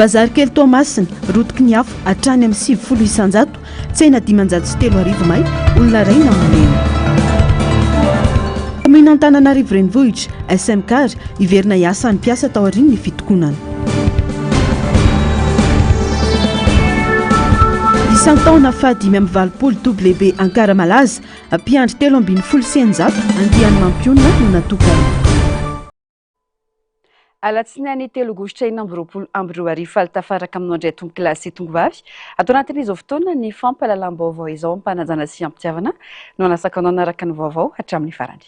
bazary kely Tomasiny rotiky ny afo hatrany amin'ny 7 isanjato tsena 503 arivo may olona ray namonena. Komina Antananarivo renivohitra SMCAR iverina hiasa ny mpiasa tao aorian'ny fitokonana. Isan-taona fahadimy amin'ny valopolo WB Ankara Malaza mpiandry 370 andiany mampionina no natokana. Alatsinainy 3 aogositra 2024 faltafaraka amin'ny andray tonga kilasy tongavavy atao anatin'izao fotoana ny fampahalalam-baovao izao ampanajana sy ampitiavana no anasakanao naraka ny vaovao hatramin'ny farany.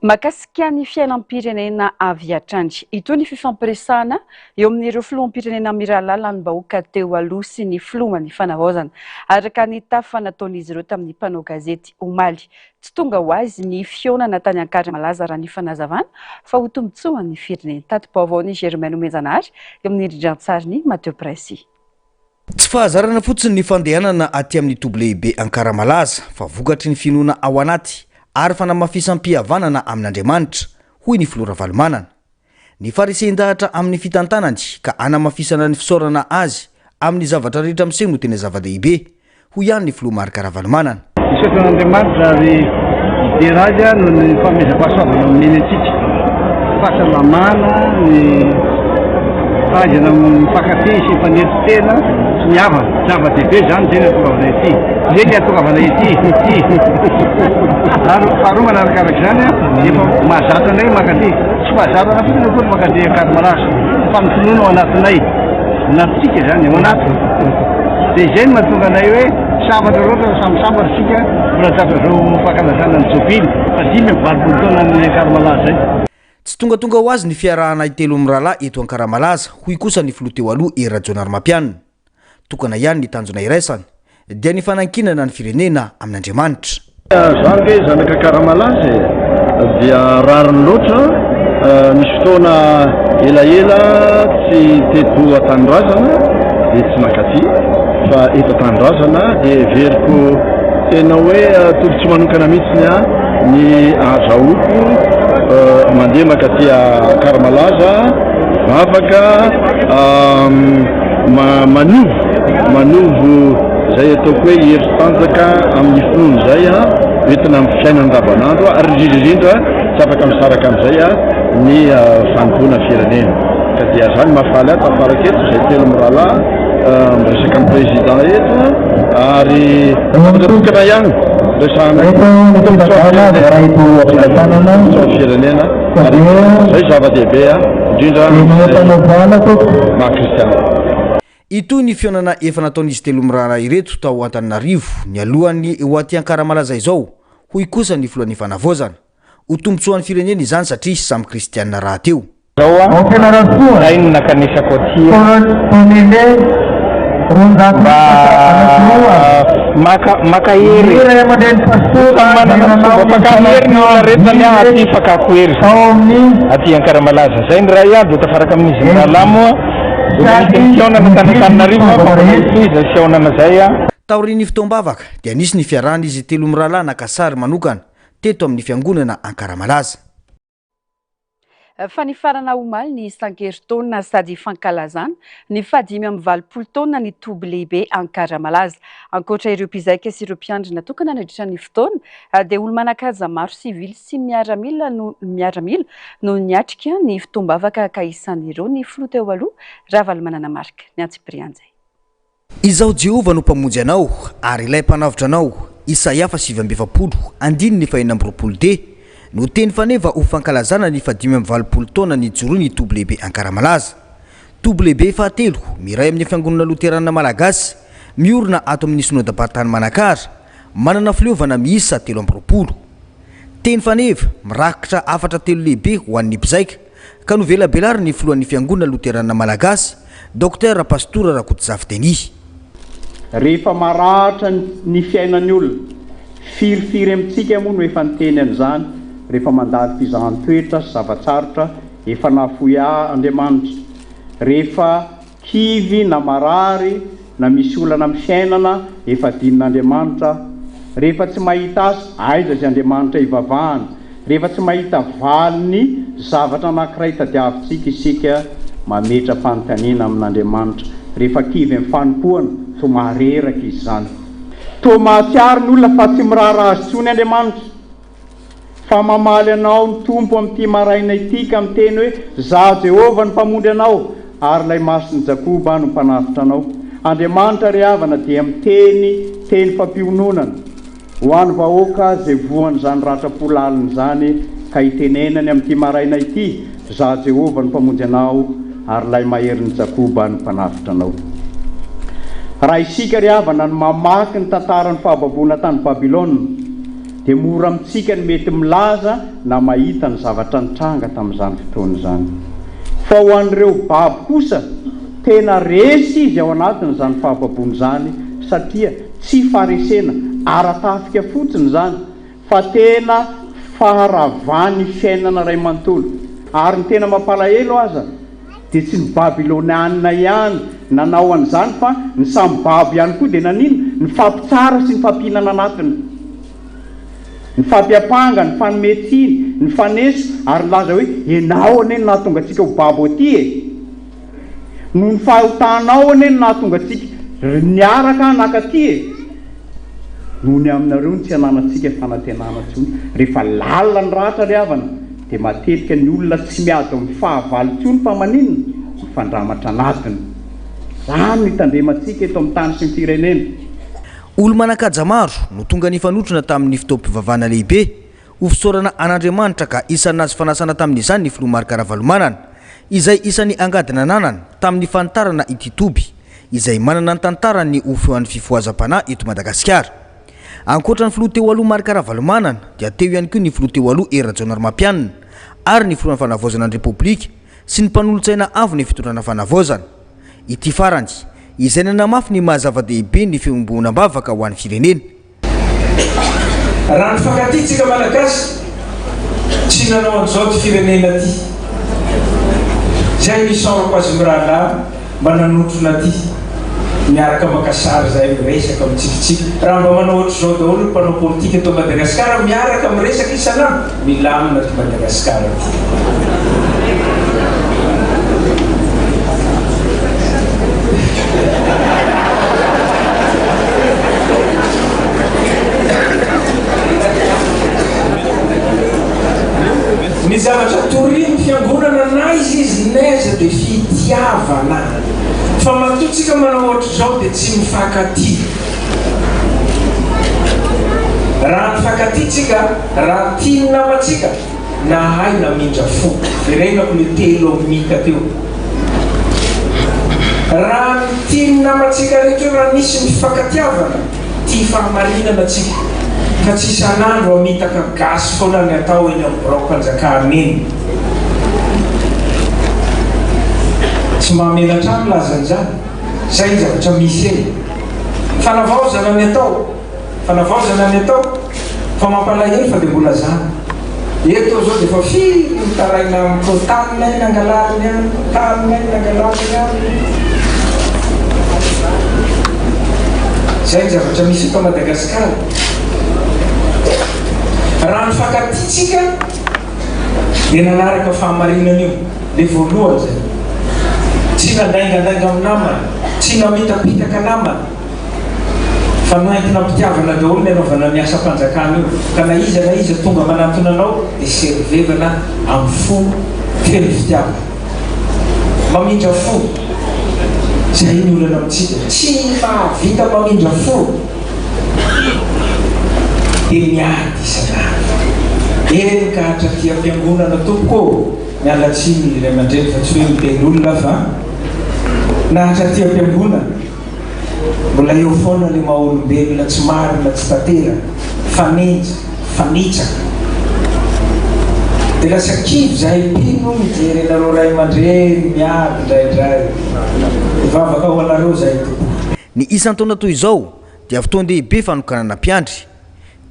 Makasika ny fiainam-pirenena avy hatrany itony fifampiresahana eo amin'ireo filoham-pirenena mirahalaala ny bahoaka teo aloha sy ny filoha ny fanavaozana araka ny tafa nataon'izy ireo tamin'ny mpanao gazety omaly tsy tonga ho azy ny fionana tany Ankara Malaza raha ny fanazavana fa ho tombotsoan'ny firenena. Tatim-baovaony Germaine Omenjanary eo amin'ny indrindran-tsariny Mateo Pressy. Tsy fahazarana fotsiny ny fandehanana aty amin'ny WB Ankara Malaza fa vokatry ny finoana ao anaty ary fanamafisam-pihavanana amin'Andriamanitra hoy ny filoha Ravalomanana. Ny farisehen-dahatra amin'ny fitantanany ka anamafisana ny fisaorana azy amin'ny zavatra rehetra miseho no tena zava-dehibe hoy ihany ny filoha Marika Ravalomanana. Isaotran'Andriamanitra ary ideraja no ny famezampahasoavana amin'ny antsika fahasalamana ny fahazana mifankatia sy mifanerintena sy ny havana zava-dehibe zany zay ny atongavana ity zay ny atongavana ity faharoa manarakarak' zany efa mahazatranay mankatia tsy fahazatana fotsiny koa mankatia Ankara Malaza fa mifinoana ao anatinay natsika zany ao anaty dia zay no mahatonga anay hoe sabatra roatra samby sika mbola tapazao fankalazana ny jobily fa 5 taona ny Ankara Malaza zay. Tsy tonga ho azy ny fiarahanay 3 amin'ny rahalahy eto Ankara Malaza hoy kosa ny filoha teo aloha Era Jonar Mampianina. Tokana ihany ny tanjona iraisany dia ny fanankinana ny firenena amin'Andriamanitra. Zany hoe zanaka Ankara Malaza dia rariny loatra misy fotoana elaela tsy teto an-tanindrazana dia tsy mankaty fa eto an-tanindrazana dia veriko tena hoe tolotsy manokana mihitsiny ny azahoako mandeha mankaty Ankara Malaza vavaka manovo zay ataoko hoe heritanjaka amin'ny finoana zay entina amin'ny fiainana andavanandro ary indrindra tsy afaka misaraka amin'izay ny fanompoana firenena ka dia zany mahafaly ato afaraka eto zay 3 amin'ny rahalahy miresaka amin'ny président eto ary tokana ihany resahana firenena zay zava-dehibe indrindra maha-kristiana. Ito ny fionana efa nataon'izy 3 amin'ny rahalahy ireto tao Antananarivo ny alohany ho aty Ankara Malaza izao hoy kosa ny filohan'ny fanavaozana ho tombotsoan'ny firenena izany satria samy kristianina raha teo. Aino nakanisako aty makahery makahery ny olaretany aty fakakohery aty Ankara Malaza zay ny raha ihany dia tafaraka amin'izy ny rahalahy moa fionana tany Antananarivo fionana zay taoriny fotoam-bavaka dia nisy ny fiarahana izy 3 amin'ny rahalahy nakasary manokana teto amin'ny fiangonana Ankara Malaza. Fa ny farana omaly ny isan-keritaona sady fankalazana ny 520 taona ny WB Ankara Malaza. Ankoatra ireo mpizaika sy ireo mpiandry natokana nandritra ny fotoana dia olo manakaza maro sivily sy miaramila no niatrika ny fotoam-bavaka ka isan'ireo ny filoha teo aloha Ravalomanana Marika ny Antsiprianjay. Izao Jehova no mpamonjy anao ary ilay mpanavitra anao Isaia 7:20 andiny ny 420 no teny faneva ho fankalazana ny 520 taona ny joro ny WB Ankara Malaza. WB fahatelo miray amin'ny fiangonana Luterana Malagasy miorina ato amin'ny synodam-paritany Manakara manana fileovana miisa 30. Teny faneva mirakitra afatra 3 lehibe ho an'ny mpizaika ka novelabelary ny filohan'ny fiangonana Luterana Malagasy Dr Pastora Rakotozavideny. Rehefa marahatra ny fiainan'ny olona firifiry amintsika moa no efa niteny an'izany rehefa mandalo fizahan-toetra sy zavatsarotra efa nafoy Andriamanitra rehefa kivy na marary na misy olana amin'ny fiainana efa dinin'Andriamanitra rehefa tsy mahita azy aiza zy Andriamanitra ivavahana rehefa tsy mahita valiny zavatra anankiray tadiavintsika isika mametra fanontaniana amin'Andriamanitra rehefa kivy amin'ny fanompoana to mahareraka izy zany to mahatsiaro ny olona fa tsy miraharaha azy tsony Andriamanitra fa mamaly anao ny tompo amin'ity maraina itika amin'ny teny hoe za Jehova ny mpamondry anao ary ilay masony Jakoba no mpanafitra anao. Andriamanitra ry havana dia miteny teny fampiononana ho an'ny vahoaka zay voan'izany ratrapolaliny zany ka hitenenany amin'ity maraina ity za Jehova ny mpamondry anao ary ilay maherin'ny Jakoba no mpanafitra anao. Raha isika ry havana ny mamaky ny tantaran'ny fahababona tany Babilôna dia mora amintsika ny mety milaza na mahita ny zavatra nitranga tamin'izany fotoana izany. Fa ho an'ireo babo kosa tena resy izy ao anatin'izany fahababona zany satria tsy faresena ara-tafika fotsiny zany fa tena faharavany fiainana ray manontolo. Ary ny tena mampalahelo aza dia tsy ny Babilônianina ihany nanao an'izany fa ny samy babo ihany koa dia nanino ny fampitsara sy ny fampihinana anatiny, ny fampiapanga, ny fanometsiny, ny faneso ary laza hoe enao ane no nahatonga antsika ho babo aty e, no ny fahotanao ane no nahatonga antsika niaraka nakaty e, noho ny aminareo ny tsy ananantsika fanantenana ntsony. Rehefa lalina ny ratra ry havana dia matetika ny olona tsy miady amin'ny fahavalo ntsony fa maninona mifandramatra anatiny. Zany ny tandremantsika eto amin'ny tany sy ny firenena. Olo manakaja maro no tonga nifanotrona tamin'ny fitaom-pivavahana lehibe ho fisaorana an'Andriamanitra ka isan'azy fanasana tamin'izany ny filoha Marc Ravalomanana izay isan'ny angadina ananana tamin'ny fantarana ity toby izay manana ny tantarany ho feoan'ny fifohazam-panahy eto Madagasikara. Ankoatra ny filoha teo aloha Marc Ravalomanana dia teo ihany koa ny filoha teo aloha Rajaonary Mampianina ary ny filohan'ny fanavaozana ny Repoblika sy ny mpanolontsaina avo ny fitondrana fanavaozana. Ity farany izay nanamafy ny mahazava-dehibe ny fiomboanam-bavaka ho an'ny firenena. Raha ny fankatitsika malagasy tsy nanao an'izao ty firenena ty zay misaorako azy mirahalahy mba nanotrona ty miaraka makasary zay miresaka mitsikitsika. Raha mba manao ohatr'izao daholo ny mpanao politika eto Madagasikara miaraka miresaka isan'andro milamina ty Madagasikara ty. Ny zavatra toriny fiangonana na izy naiza dia fitiavana fa matotsika manao ohatr'izao dia tsy mifankaty. Raha mifankatitsika raha tiany namatsika na hay namindra fo irenako le telo mita teo. Raha tiany namatsika rehetra raha nisy mifankatiavana ty fahamarinana tsika fa tsy isan'andro amitaka gasy foana ny atao eny amin'ny barao-panjakana eny. Tsy mamelatra ny lazan'izany zay zavatra misy eny. Fanavaozana ny atao fa mampalahelo fa dia mbola zany. Eto zao dia fa firy mitaraina amin'ny tanina eny angalariny any, tanina eny angalariny any. Zay zavatra misy eto Madagasikara. Raha mifankatitsika dia nanaraka fahamarinana io le voalohany zay. Tsy nandaingandainga amin'ny namana, tsy namitapitaka namana fa noentina mpitiavana daholo ny anaovana ny asa-panjakana io ka na iza tonga manantona anao dia servevana amin'ny fo feno fitiavana mamindra fo. Zay ny olana amintsika tsy mahavita mamindra fo dia miady isan'andro. Eny ka hatraty am-piangonana tompoko mialatsiny iray aman-dreny fa tsy hoe miteny olona fa na hatraty am-piangonana mbola eo foana le maha-olombelona tsy marina tsy tatera fanitsaka dia lasa kivy zahay pino mijery anareo ray aman-dreny miady ndraindray ivavaka ho anareo zahay tompo. Ny isan-taona toy izao dia fotoan-dehibe fanokanana mpiandry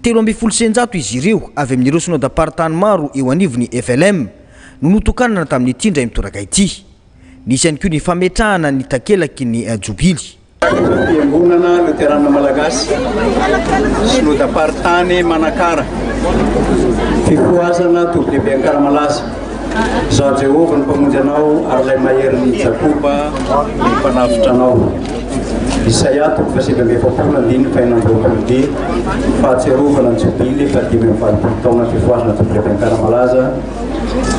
300 izy ireo avy amin'ireo synodam-paritany maro eo anivony FLM no notokanana tamin'ny tindray mitoraka ity. Nisy ihany koa ny fametrahana ny takelaky ny jobily. Fiangonana Luterana Malagasy synodam-paritany Manakara fifohazana toby lehibe Ankaramalaza za Jehova ny mpamonjy anao ary ilay mahery ny Jakoba ny mpanavitra anao. Isaia 7:7 fahatsiarovana ny jobily fa 5:20 taona fifoasana tokolebe Ankaramalaza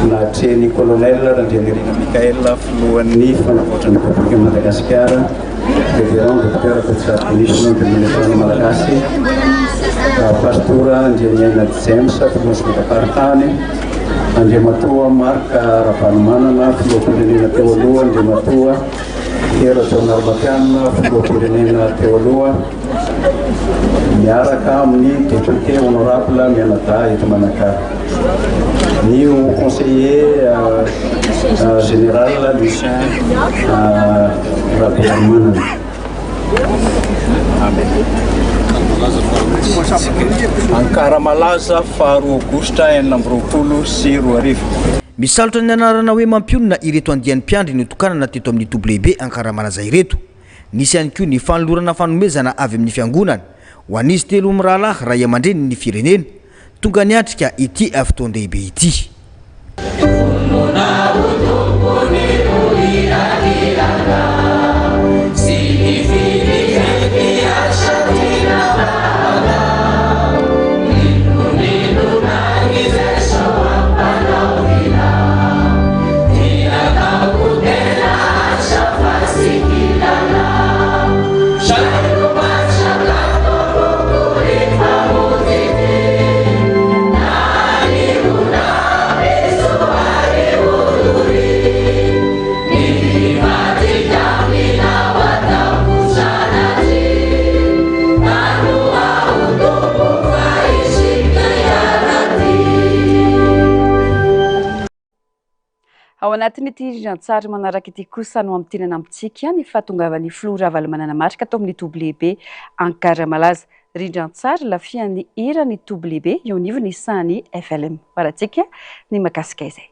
natreny colonel Randrianirina Mikael filohan'ny fanavoatra ny Republika Madagasikara révérend docteur Petsato Ministre de l'Union Malagasy pastora Andrianiaina James filohan'ny Sibakaparitany Andriamatoa Marka Ravanomanana filoham-pirenena teo aloha Andriamatoa Hera Jonal Bakiana filoham-pirenena teo aloha miaraka amin'ny député honorable Mianada eto Manakary ny conseiller général Lucien Ravanomanana. Ankaramalaza faharoa Aogositra 2020. Misalotra ny anarana hoe mampionina ireto andian'ny mpiandry ny tokanana teto amin'ny WB Ankaramalaza ireto. Nisy ihany koa ny fanolorana fanomezana avy amin'ny fiangonana ho an'izy telo mirahalahy ray aman-dreny ny firenena tonga niatrika ity fotoan-dehibe ity. Ao anatin'ity riran-tsary manaraka ity kosa no amin'tinana amintsika ny fahatongavan'ny Flora Avalomanana Matrika atao amin'ny WB Ankaramalaza. Rindran-tsary lafian'ny hira ny WB eo anivony isany FLM. Paratsika ny makasika izay.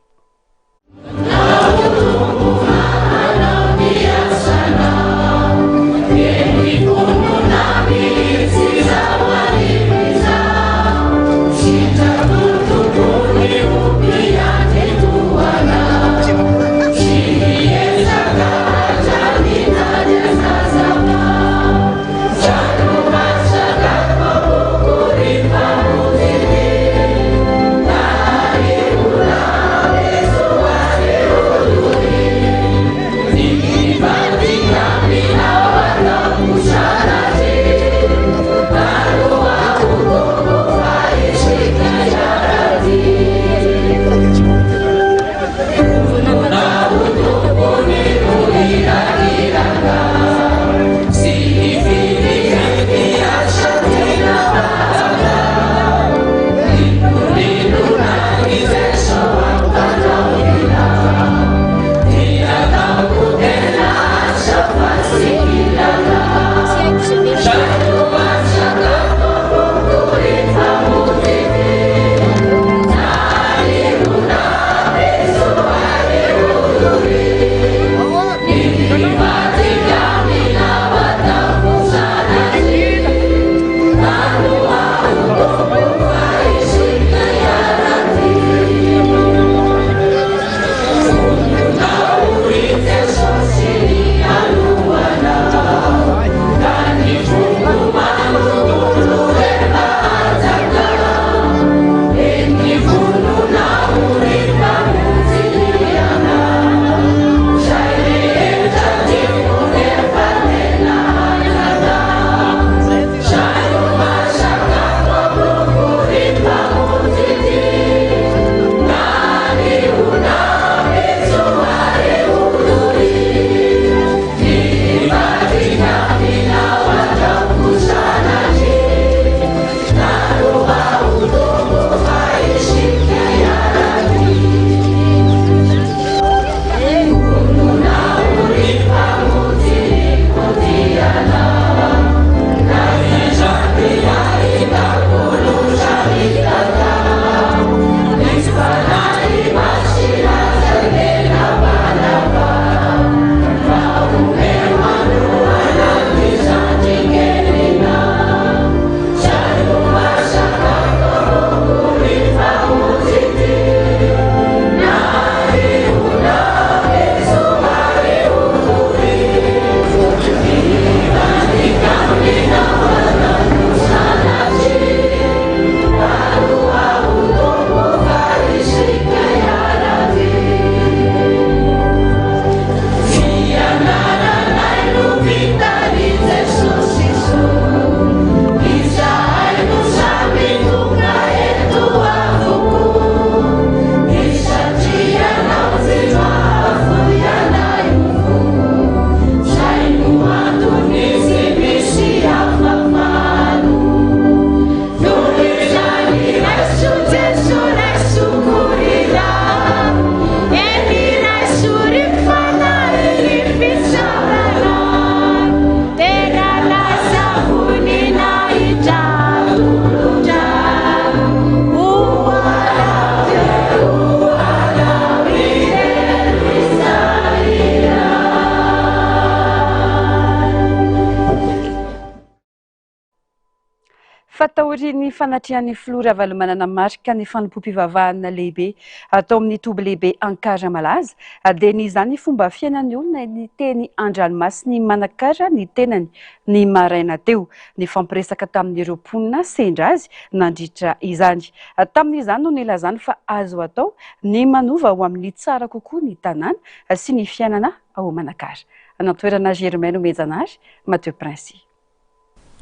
Fatahorin'ny fanatrian'ny Flora Valomanana marika ny fanompoam-pivavahana lehibe atao amin'ny toby lehibe Ankara Malaza dia nizany fomba fiainan'ny olona ny teny Andranomasiny Manakara ny tenany ny maraina teo ny fampiresaka tamin'ireo mponina sendra azy nandritra izany tamin'izany no nilazany fa azo atao ny manova ho amin'ny tsara kokoa ny tanàna sy ny fiainana ao Manakara. Anatoerana Germaine Mejanary, Mathieu Prince.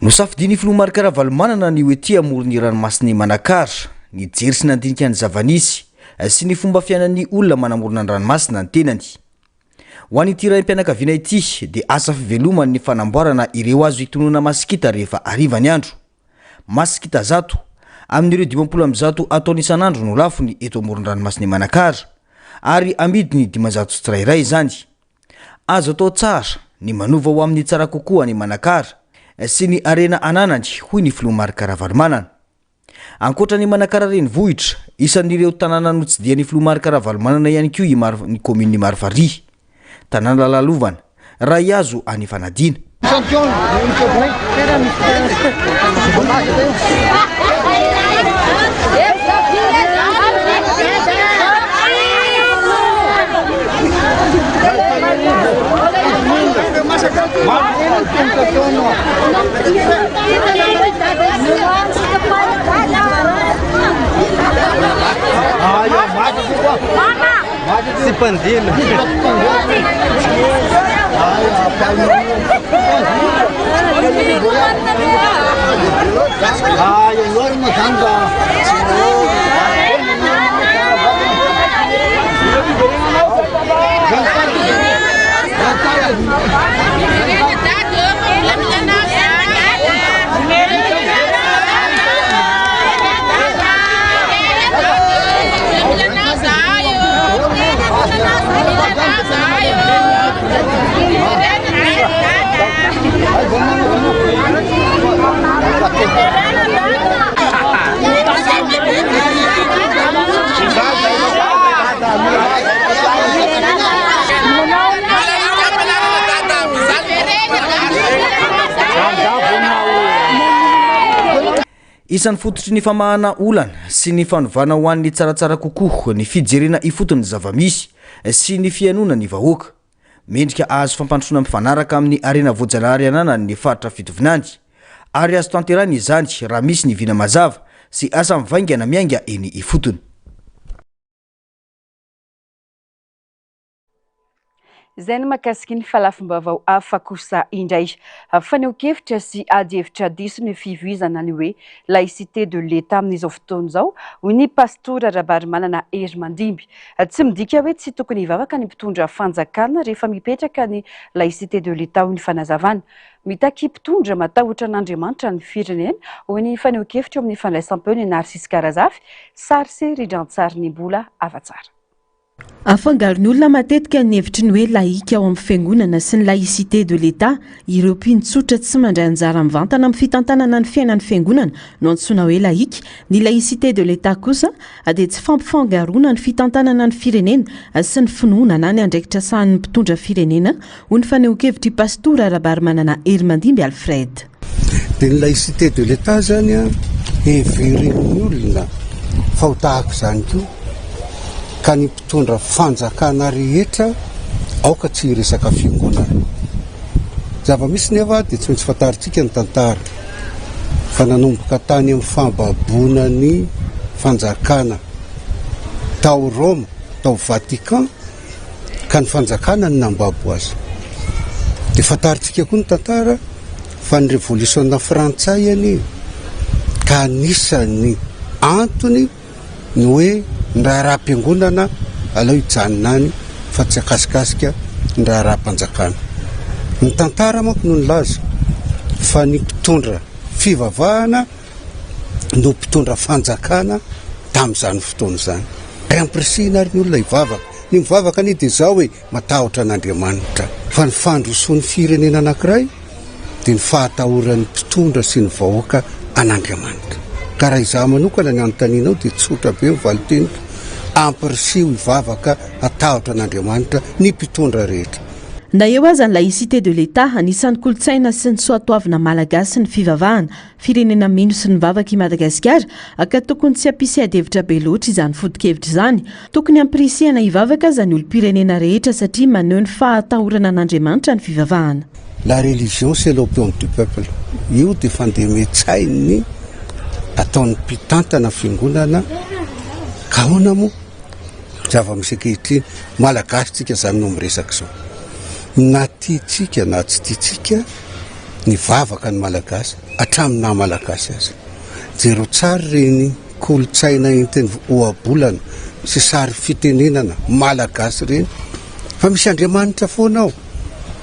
Nosafidiny filoha Marikara Valomanana ny oety amoron'ny ranomasiny Manakara ny jery sy nandinika ny zavanisy sy ny fomba fiainan'ny olona manamorona ny ranomasina ny tenany. Ho an'ity raim-pianakaviana ity dia asa fivelomany ny fanamboarana ireo azo hitonona masikita rehefa hariva ny andro. Masikita zato amin'ireo 20 ataony isan'andro no lafony eto amoron'ny ranomasiny Manakara ary amidiny 500 tsirairay izany. Azo atao tsara ny manova ho amin'ny tsara kokoa ny Manakara sy ny arena ananany hoy ny filoha Marikara Valomanana. Ankoatra ny Manakara renivohitra isan'ireo tanàna notsidian'ny filoha Marikara Valomanana ihany koa ny komin'ny Marivary, tanàna lalovana raha azo any fanadina. Isan'ny fototry ny famahana olana sy ny fanovana ho an'ny tsaratsara kokoa ny fijerena ifotony zavamisy sy ny fianona ny vahoaka. Mendrika azo fampandrosoana mifanaraka amin'ny arena voajanahary ananany ny faritra fitovinany ary azo tanterana izany raha misy ny vina mazava sy asa mivaingana miainga eny ifotony. Izay no mahakasiky ny falafombavao hafa kosa indray. Faneho-kevitra sy ady hevitra diso ny fivoizana ny hoe laïcité de l'État amin'izao fotoana izao hoy ny pastora Rabarimanana Hery Mandimby. Tsy midika hoe tsy tokony hivavaka ny mpitondra fanjakana rehefa mipetraka ny laïcité de l'État hoy ny fanazavana. Mitaky mpitondra matahotra an'Andriamanitra ny firenena hoy ny faneho-kevitra eo amin'ny fandraisam-peo ny Narcisse Karazafy, sary sy ridran-tsary ny mbola afa-tsara. Afangaron'ny olona matetika ny hevitry ny hoe laïka ao amin'ny fiangonana sy ny laïcité de l'État, ireo mpinotsotra tsy mandray anjara mivantana amin'ny fitantanana ny fiainan'ny fiangonana no antsoina hoe laïka. Ny laïcité de l'État kosa dia tsy fampifangaroana ny fitantanana ny firenena sy ny finoana na ny andraikitra sahan'ny mpitondra firenena hoy ny faneho-kevitry pastora Rabarimanana Hery Mandimby Alfred. Dia ny laïcité de l'État zany heveren'ny olona fa ho tahaka izany koa ka ny mpitondra fanjakana rehetra aoka tsy resaka fiangonana. Zava-misy nefa dia tsy maintsy fantaritsika ny tantara fa nanomboka tany amin'ny fambaboana ny fanjakana tao Roma, tao Vatican ka ny fanjakana ny nambabo azy. Dia fantaritsika koa ny tantara fa ny révolution frantsay any ka anisan'ny antony ny hoe ny raha raha-mpiangonana aleo hijanona any fa tsy akasikasika ny raha raha-mpanjakana. Ny tantara manko no nilaza fa ny mpitondra fivavahana no mpitondra fanjakana tamin'izany fotoana izany. Ampirisihina ary ny olona hivavaka. Ny mivavaka ny dia izao hoe matahotra an'Andriamanitra. Fa ny fandrosoan'ny firenena anankiray dia ny fahatahoran'ny mpitondra sy ny vahoaka an'Andriamanitra. Ka raha izaho manokana ny anontanianao dia tsotra be ny valiteniko ampirisiho hivavaka atahotra an'Andriamanitra ny mpitondra rehetra. na eo aza ny laïcité de l'État anisan'ny kolotsaina sy ny soatoavina malagasy ny fivavahana firenena mino sy ny vavaka i Madagasikara ka tokony tsy ampisy adevitra be loatra izany fodikevitra izany. Tokony ampirisihana hivavaka aza ny olom-pirenena rehetra satria maneho ny fahatahorana an'Andriamanitra ny fivavahana. La religion c'est l'opium du peuple. Io dia fandremetsainy ataon'ny mpitantana fiangonana ka ahoana moa zava-misy ankehitriny malagasy tsika zany no miresaka zao. Na tiatsika na tsy tiatsika ny vavaka ny malagasy hatramin'ny malagasy azy. Jero tsara reny kolotsaina entiny oabolana sy sary fitenenana malagasy reny fa misy Andriamanitra foana ao.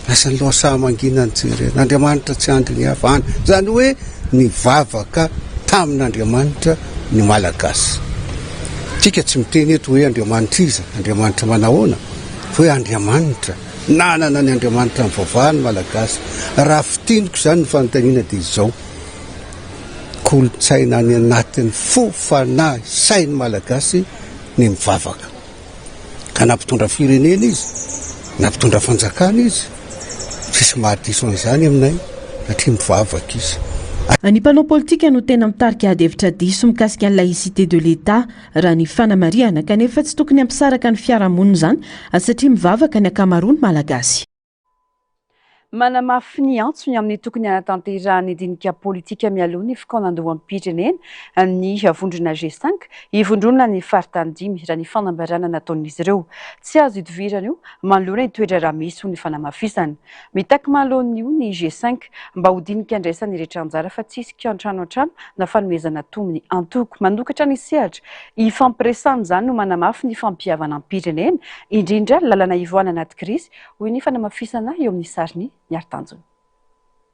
Asan'ny loasa mangina ny jerena Andriamanitra tsy andry ny havana zany hoe ny vavaka tamin'Andriamanitra ny malagasy. Tsika tsy miteny eto hoe Andriamanitra iza, Andriamanitra manahoana fa hoe Andriamanitra nanana ny Andriamanitra mivavahany malagasy. Raha fitiniko zany ny fanontaniana dia izao kolotsaina any anatin'ny fofanahy sainy malagasy ny mivavaka ka nampitondra firenena izy nampitondra fanjakana izy tsisy mahadiso an'izany aminay satria mivavaka izy. Ny mpanao politika no tena mitarika adevitra diso mikasika ny laïcité de l'État raha ny fanamariana kanefa tsy tokony ampisaraka ny fiarahamonina zany satria mivavaka ny ankamaroany malagasy. Manamafy ny antso ny amin'ny tokony anatanterahany dinika politika mialoha ny fikaonandoam-pirenena ny vondrona G5 ivondrona ny faritany 5 raha ny fanambarana nataon'izy ireo. Tsy azo idivirana io manoloana itoedra raha misy ny fanamafisana. Mitaky manoloana io ny G5 mba ho dinika andraisany rehetra anjara fa tsisy kiantrano antrano na fanomezana tomony antoko mandokatra ny sehatra. Ifampiresana zany no manamafy ny fampihavana am-pirenena indrindra lalana ivoana anaty krisy hoy ny fanamafisana eo amin'ny sariny Miartanjona.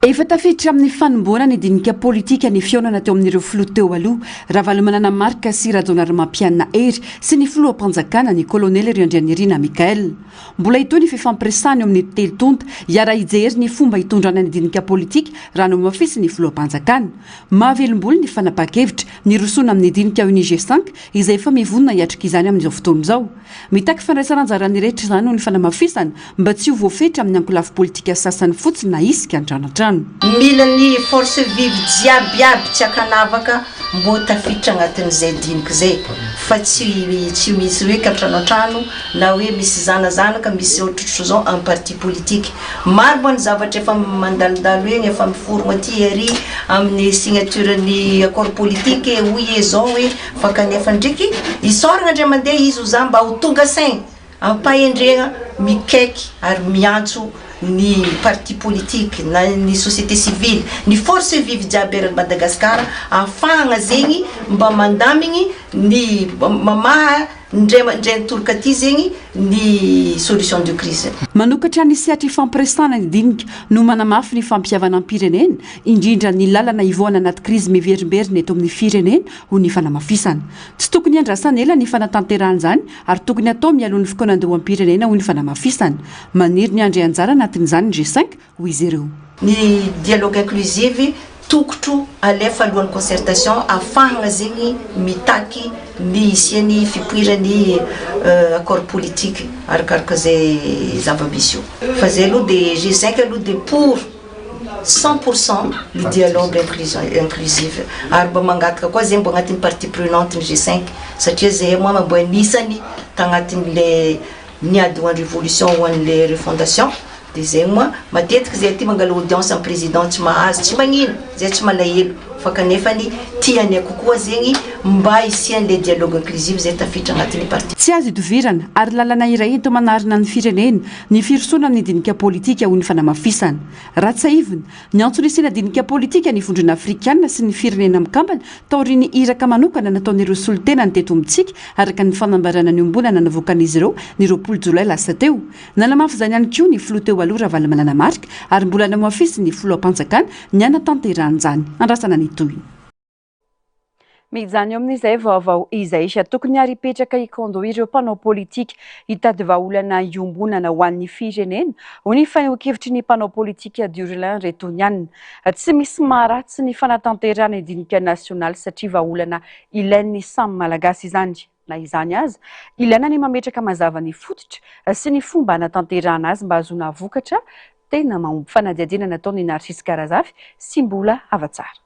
Efa tafiditra amin'ny fanomboana ny dinika politika ny fionana teo amin'ireo filoha teo aloha raha valomanana marika sy Rajaonarimampianina Hery sy ny filoham-panjakana ny kolonely Riandrianirina Mikael. Mbola ito ny fifampiresana eo amin'ny telo-tonta hiara hijery ny fomba hitondrana ny dinika politika raha no mafisy ny filoham-panjakana. Mahavelom-boly ny fanapa-kevitra ny rosona amin'ny dinika io ny G5 izay efa mivonona hiatrika izany amin'izao fotoana izao. Mitaky fandraisana anjarany rehetra izany no ny fanamafisana mba tsy ho voafetra amin'ny ankolafo politika sasany fotsiny na isika antranatrano. Mila ny force vive jiabiaby tsy akanavaka mbo tafiditra agnatin'izay dinika zay fa tsy misy hoe kantranoantrano na hoe misy zanazanaka misy ohatrotro zao un parti politique. Maro moa ny zavatra efa mandalindalo egny efa miforona aty ary amin'ny signature-ny accord politique hoy zao hoe fa kanefa ndraiky isoragna ndray mandeha izy ho za mba ho tonga saigny ampahendrena mikaiky ary miantso ny parti politique na ny société civile ny force vive jiaby eran'ny Madagasikara ahafahana zegny mba mandamigny ny mamaha ndray toroka aty zegny ny solution de crise. Manokatra ny sehatra ifampiresana ny dinika no manamafy ny fampihavana am-pirenena indrindra ny lalana ivoana anaty krizy miverimberina eto amin'ny firenena ho ny fanamafisana. Tsy tokony andrasana ela ny fanatanterahana zany ary tokony atao mialoha ny fikaonandoam-pirenena ho ny fanamafisana. Maniry ny andray anjara anatin'izany G5 ho izy ireo. Ny dialogue inclusive tokotro alefa alohan'ny concertation afahana zegny mitaky ny isiany fipoirany accord politique arakaraka zay zava-misy io. Fa zay aloha de G5 aloha de pour 100% le dialogue inclusif ary mba mangataka koa zay mbo agnatin'ny partie prenante ny G5 satria zay moa mbo anisany tagnatin'le niady ho an'ny révolution ho an'le refondation. De zay moa matetika zay ty mangala audience en président tsy mahazo tsy magnino zay tsy malahelo fa kanefa ny tiany kokoa zegny mba isian'le dialogue inclusive zay tafiditra agnatin'ny parti. Tsy azo idovirana ary lalana iray eto manarina ny firenena ny firosoana amin'ny dinika politika ho ny fanamafisana. Raha tsy aivina ny antso nisina dinika politika ny vondrona afrikanina sy ny firenena mikambana taoriny iraka manokana nataon'ireo solitena ny teto amintsika araka ny fanambarana ny ombonana navoakan'izy ireo ny 20 Jolay lasa teo. Nalamafy zany ihany koa ny filoha teo aloha raha valomanana marika ary mbola namafisy ny filoham-panjakana ny anatanterahany andrasana ny toy. Mijany eo amin'izay vaovao izay tokony aripetraka ikondo ireo mpanao politika hitady vahaolana iombonana ho an'ny firenena ho ny faneho-kevitry ny mpanao politika Diorlan Retonianina. Tsy misy maharatsy ny fanatanterahana dinika nasionaly satria vahaolana ilain'ny samy malagasy izany. na izany aza ilaina ny mametraka mazava ny fototra sy ny fomba hanatanterahana azy mba hahazoana vokatra tena mahomby fanadihadiana nataony Narcisse Karazafy sy mbola hava-tsara.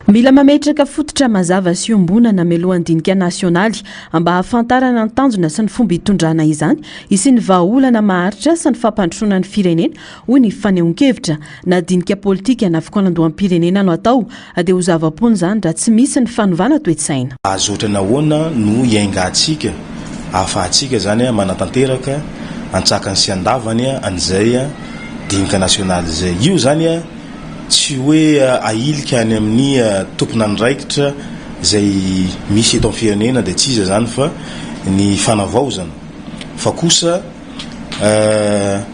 Mila mametraka fototra mazava sy ombonana amelohan'ny dinika nasionaly mba hahafantarana ny tanjona sy ny fomba hitondrana izany isy ny vahaolana maharitra sy ny fampandrosoana ny firenena hoy ny fanehoan-kevitra na dinika politika na fikoanandoham-pirenena no atao dia ho zava-pony zany raha tsy misy ny fanovana toe-tsaina. Azotra nahoana no iaingatsika ahafahantsika zany manatanteraka antsakany sy andavany an'izay dinika nasionaly zay. Io zany tsy hoe ailika any amin'ny tompona andraikitra zay misy eto amin'ny firenena dia tsy iza zany fa ny fanavaozana fa kosa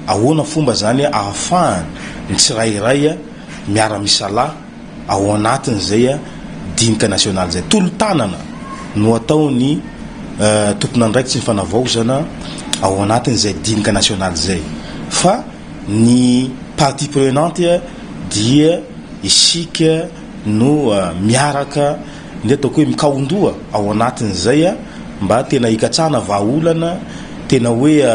ahoana fomba zany ahafahany ny tsirairay miara-misalahy ao anatin'izay dinika nasionaly zay. Tolo-tanana no ataony tompona andraikitra sy ny fanavaozana ao anatin'izay dinika nasionaly zay fa ny partie prenante dia isika no miaraka ny ataoko hoe mikaondoha ao anatin'izay mba tena hikatsahana vahaolana tena hoe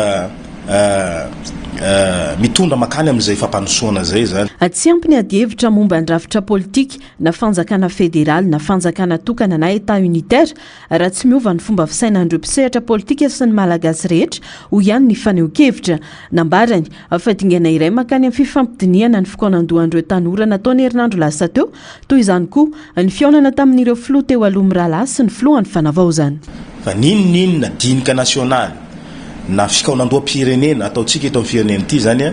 mitondra makany amin'izay fampanosoana zay zany. Tsy ampy ny adi-hevitra momba ny rafitra politika na fanjakana federaly na fanjakana tokana na état unitaire raha tsy miova ny fomba fisainan'ireo mpisehatra politika sy ny malagasy rehetra ho ihany ny fanehoan-kevitra nambarany fa dingana iray makany amin'ny fifampidiniana ny fikoanandohan'ireo tanora nataony herinandro lasa teo toy izany koa ny fihaonana tamin'ireo filoha teo aloha mirahalahy sy ny filohan'ny fanavaozana. Fa ninona dinika nasionaly na fikaonandoham-pirenena ataotsika eto amin'ny firenena ity zany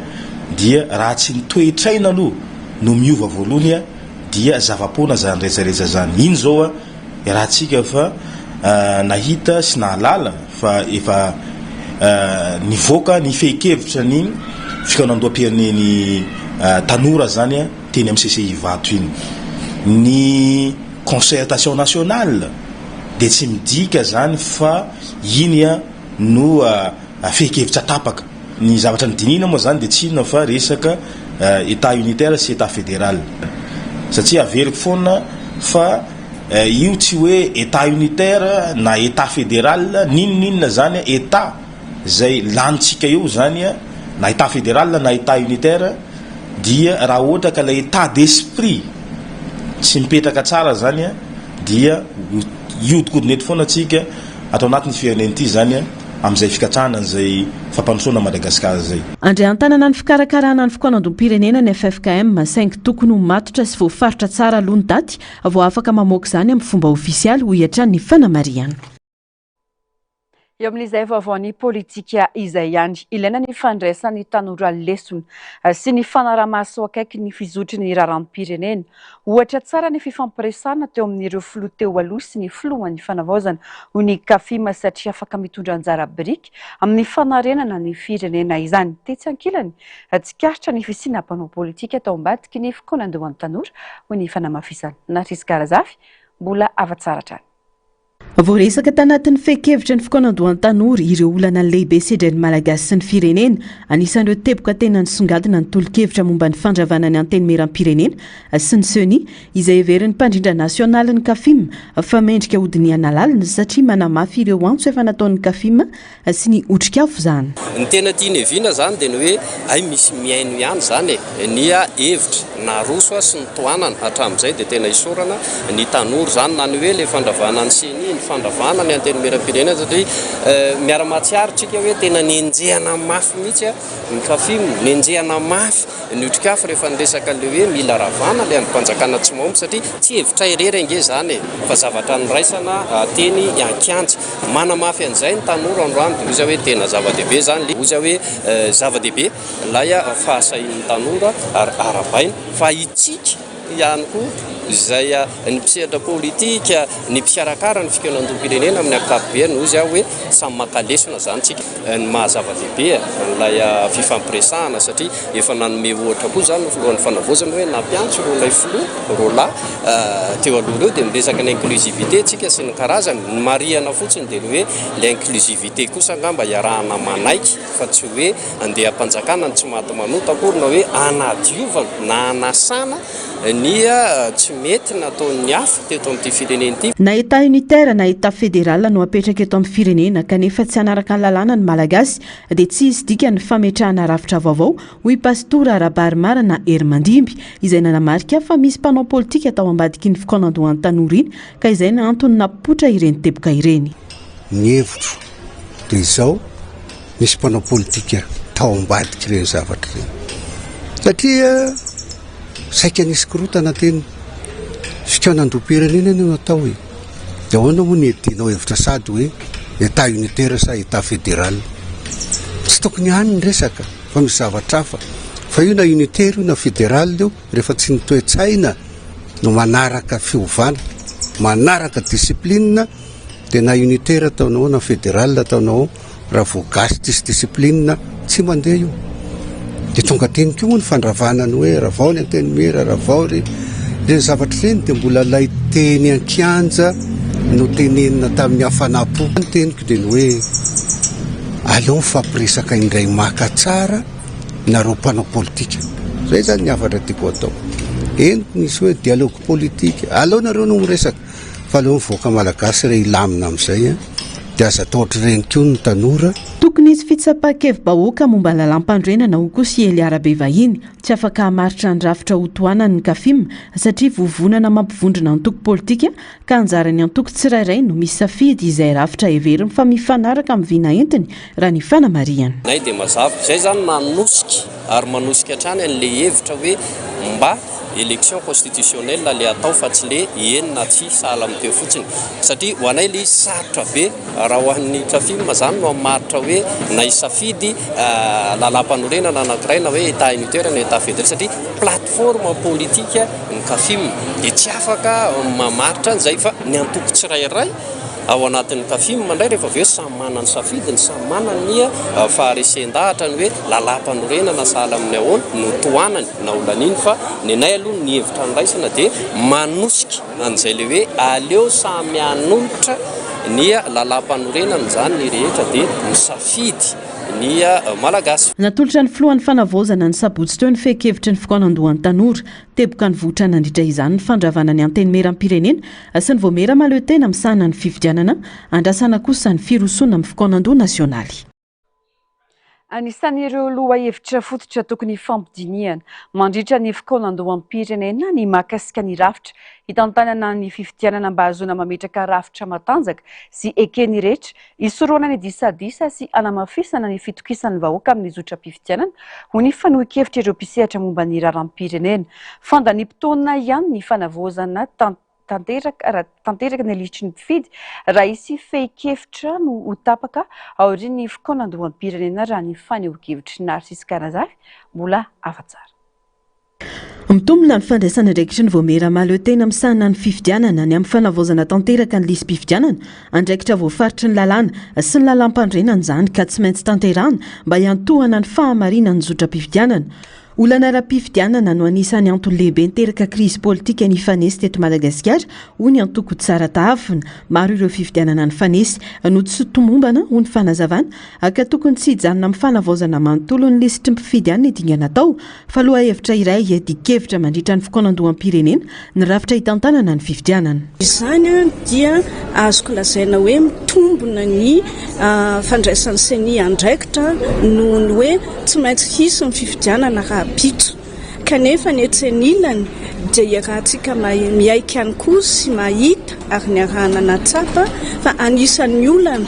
dia raha tsy ny toe-traina aloha no miova voalohany dia zava-pona zany rehetrarehetra zany. Iny zao raha tsika fa nahita sy nahalala fa efa nivoaka ny fehi-kevitra ny fikaonandoham-pireneny tanora zany teny amin'ny CCI vato iny. Ny concertation nationale dia tsy midika zany fa iny no fehi-kevitra tapaka. Ny zavatra nydinina moa zany dia tsy inona fa resaka état unitaire sy état fédéral satria averiko foana fa io tsy hoe état unitaire na état fédéral ninona zany état zay lanitsika eo zany na état fédéral na état unitaire dia raha ohatra ka la état d'esprit tsy mipetraka tsara zany dia iodikodinety foana atsika atao anatin'ny firenena ity zany amin'izay fikatsahana an'izay fampanosoana Madagasikara zay. Andriantanana ny fikarakarana ny fikoanandoham-pirenena ny FFKM saingy tokony ho matotra sy voafaritra tsara aloha ny daty vao afaka mamoaka izany amin'ny fomba ofisialy ho hiatran'ny fanamariana. Eo amin'izay vaovaon'ny politika izay ihany ilaina ny fandraisan'ny tanora lesona sy ny fanarahamaso akaiky ny fizotry ny raharaham-pirenena. Ohatra tsara ny fifampiresana teo amin'ireo filoha teo aloha sy ny filohan'ny fanavaozana ho ny kafima satria afaka mitondra anjara biriky amin'ny fanarenana ny firenena izany. Tetsy ankilany tsikaritra ny fisiana mpanao politika tao ambadiky ny fikoanandohan'ny tanora ho ny fanamafisana. Narcisse Karazafy mbola hava-tsara hatrany. Voaresaka tanatin'ny fehi-kevitra ny fikoanandohan'ny tanora ireo olana lehibe sedran'ny malagasy sy ny firenena anisan'ireo teboka tena nisongadina ny tolo-kevitra momba ny fandravana ny anteny meram-pirenena sy ny seni izay heverin'ny mpandrindra nasionaly ny kafim fa mendrika hodiniana lalina satria manamafy ireo antso efa nataon'ny kafim sy ny otrikafo zany. Ny tena tiany eviana zany dia ny hoe ay misy miaino ihany zany ny hevitra na roso sy ny toanana hatramin'izay dia tena isorana ny tanora zany na ny hoe le fandravana ny seni ny fandravana ny anteny meram-pirenena satria miara-matsiaro tsika hoe tena nenjehana mafy mihitsy ny kafim nenjehana mafy ny otrikafo rehefa niresaka le hoe mila ravana le ampanjakana tsy mahomby satria tsy hevitra irery ange zany fa zavatra niraisana teny ankiantsy manamafy an'izay ny tanora androany dia oza hoe tena zava-dehibe zany le oza hoe zava-dehibe lay fahasahin'ny tanora ary arabaina fa itsika ihany koa izay ny mpisehatra politika ny mpiarakara ny fikoanandoham-pirenena amin'ny ankapobeny ozy hoe samy makalesona zany tsika ny mahazava-dehibe nilay fifampiresahana satria efa nanome ohatra koa zany no filohan'ny fanavaozana hoe nampiantso ro lay filoha ro lahy teo aloha reo dia miresaka ny inclusivité tsika sy ny karazany ny mariana fotsiny dia hoe le inclusivité kosa angamba iarahana manaiky fa tsy hoe andeha ampanjakana ny tsy maty manota akory na hoe anadiovana na anasana ny tsy tsy mety nataon'ny afo teto amin'ity firenena ity. Na état unitaire na état fédéral no apetraka eto amin'ny firenena kanefa tsy anaraka ny lalàna ny malagasy dia tsy isy dika ny fametrahana rafitra vaovao hoy pastora Rabarimara na Hermandimby izay nanamarika fa misy mpanao politika tao ambadiky ny fikoanandohan'ny tanora iny ka izay na antony napotra ireny teboka ireny. Ny hevitro dia izao misy mpanao politika tao ambadiky ireny zavatra ireny satria saika nisy korotana teny fikoanandoam-pirenena no atao hoe dia ahoana moa ny edinao hevitra sady hoe état unitaire sa état fédéral tsy tokony ihany ny resaka fa misy zavatra hafa fa io na unitaire io na fédéral io rehefa tsy nitoetsaina no manaraka fiovana manaraka discipline dia na unitaire ataonao na fédéral ataonao raha voagasy tsisy discipline tsy mandeha io dia tonga teny koa moa ny fandravanany hoe raha vao ny anteny mera raha vao ry le zavatra ireny dia mbola lay teny an-kianja no tenenina tamin'ny hafanampo ny teniko dia ny hoe aleo mifampiresaka indray maka tsara nareo mpanao politika zay zany ny afatra tiako atao eniko nisy hoe dialogue politique aleo nareo no miresaka fa aleo mivoaka malagasy re ilamina amin'izay dia aza taotra ireny koa ny tanora. Tokony izy fitsapakevy-bahoaka momba lalam-pandrenana ho koa sy ely arabe vahiny tsy afaka hamaritra ny rafitra ho tohanany ny kafim satria vovonana mampivondrona antoko politika ka anjarany antoko tsirairay no misy safidy izay rafitra heveriny fa mifanaraka amin'ny vina entiny raha ny fanamariana. Nay dia mazava izay zany manosika ary manosika hatrany an'ilay hevitra hoe mba élection constitutionnelle le atao fa tsy le enina tsy sahala amin'teo fotsiny satria ho anay le sarotra be raha ho an'ny kafim zany no amaritra hoe na isafidy lalam-panorenana anankiray na hoe état unitaire na état fédéral satria plateforme politique ny kafim dia tsy afaka mamaritra an'izay fa ny antoko tsirairay ao anatin'ny kafim mandray rehefa aveo samy manany safidiny samy manany faharesendahatra ny hoe lalam-panorenana sahala amin'ny ahoana no tohanany na olan'iny fa ny nay aloha ny hevitra niraisana dia manosika an'izay le hoe aleo samy hanolotra ny lalam-panorenana zany ny rehetra dia misafidy ny malagasy. Natolotra ny filohan'ny fanavaozana ny sabotsy teo ny fehikevitry ny fikoanandohan'ny tanora teboka ny vohitra nandritra izany ny fandravana ny anteny mera ampirenena sy ny voamera maleo tena misahana ny fifidianana andrasana kosa ny firosoana amin'ny fikoanandoha nasionaly. Anisan'ireo loha hevitra fototra tokony fampidiniana mandritra ny fikoanandoham-pirenena ny mahakasika ny rafitra hitantanana ny fifidianana mba hahazoana mametraka rafitra matanjaka sy ekeny rehetra isoroana ny disadisa sy anamafisana ny fitokisan'ny vahoaka amin'ny zotra-pifidianana ho ny fanohi-kevitra ireo mpisehatra momba ny raharaham-pirenena fandanimpotoana ihany ny fanavaozana tanteraka ny litry ny mpifidy raha isy fehikevitra no ho tapaka aorian'ny fikoanandoham-pirenena raha ny fanehoan-kevitry Narcisse Kanazary mbola afa-tsara. Mitombona ny fandraisana andraikitry ny voamera maleo tena misahana ny fifidianana ny amin'ny fanavaozana tanteraka ny lisy-pifidianana andraikitra voafaritra ny lalàna sy ny lalam-pandrenana zany ka tsy maintsy tanterahana mba hiantohana ny fahamarina ny zotra-pifidianana. Olana ara-pifidianana no anisany antony lehibe niteraka krizy politika ny fanesy teto Madagasikara ho ny antoko tsara tahavina maro ireo fifidianana ny fanesy no tsy tomombana ho ny fanazavana aka tokony tsy hijanona amin'ny fanavaozana manontolo ny lisitry mpifidianana idingana tao fa loha hevitra iray dikevitra mandritra ny fikoanandoham-pirenena ny rafitra hitantanana ny fifidianana. Izany dia azoko lazaina hoe mitombona ny fandraisan'ny seni andraikitra noho ny hoe tsy maintsy hisy ny fifidianana pitso kanefa ny etsenilany dia iarahantsika miaika ihany koa sy mahita ary ny arahana natsapa fa anisan'ny olana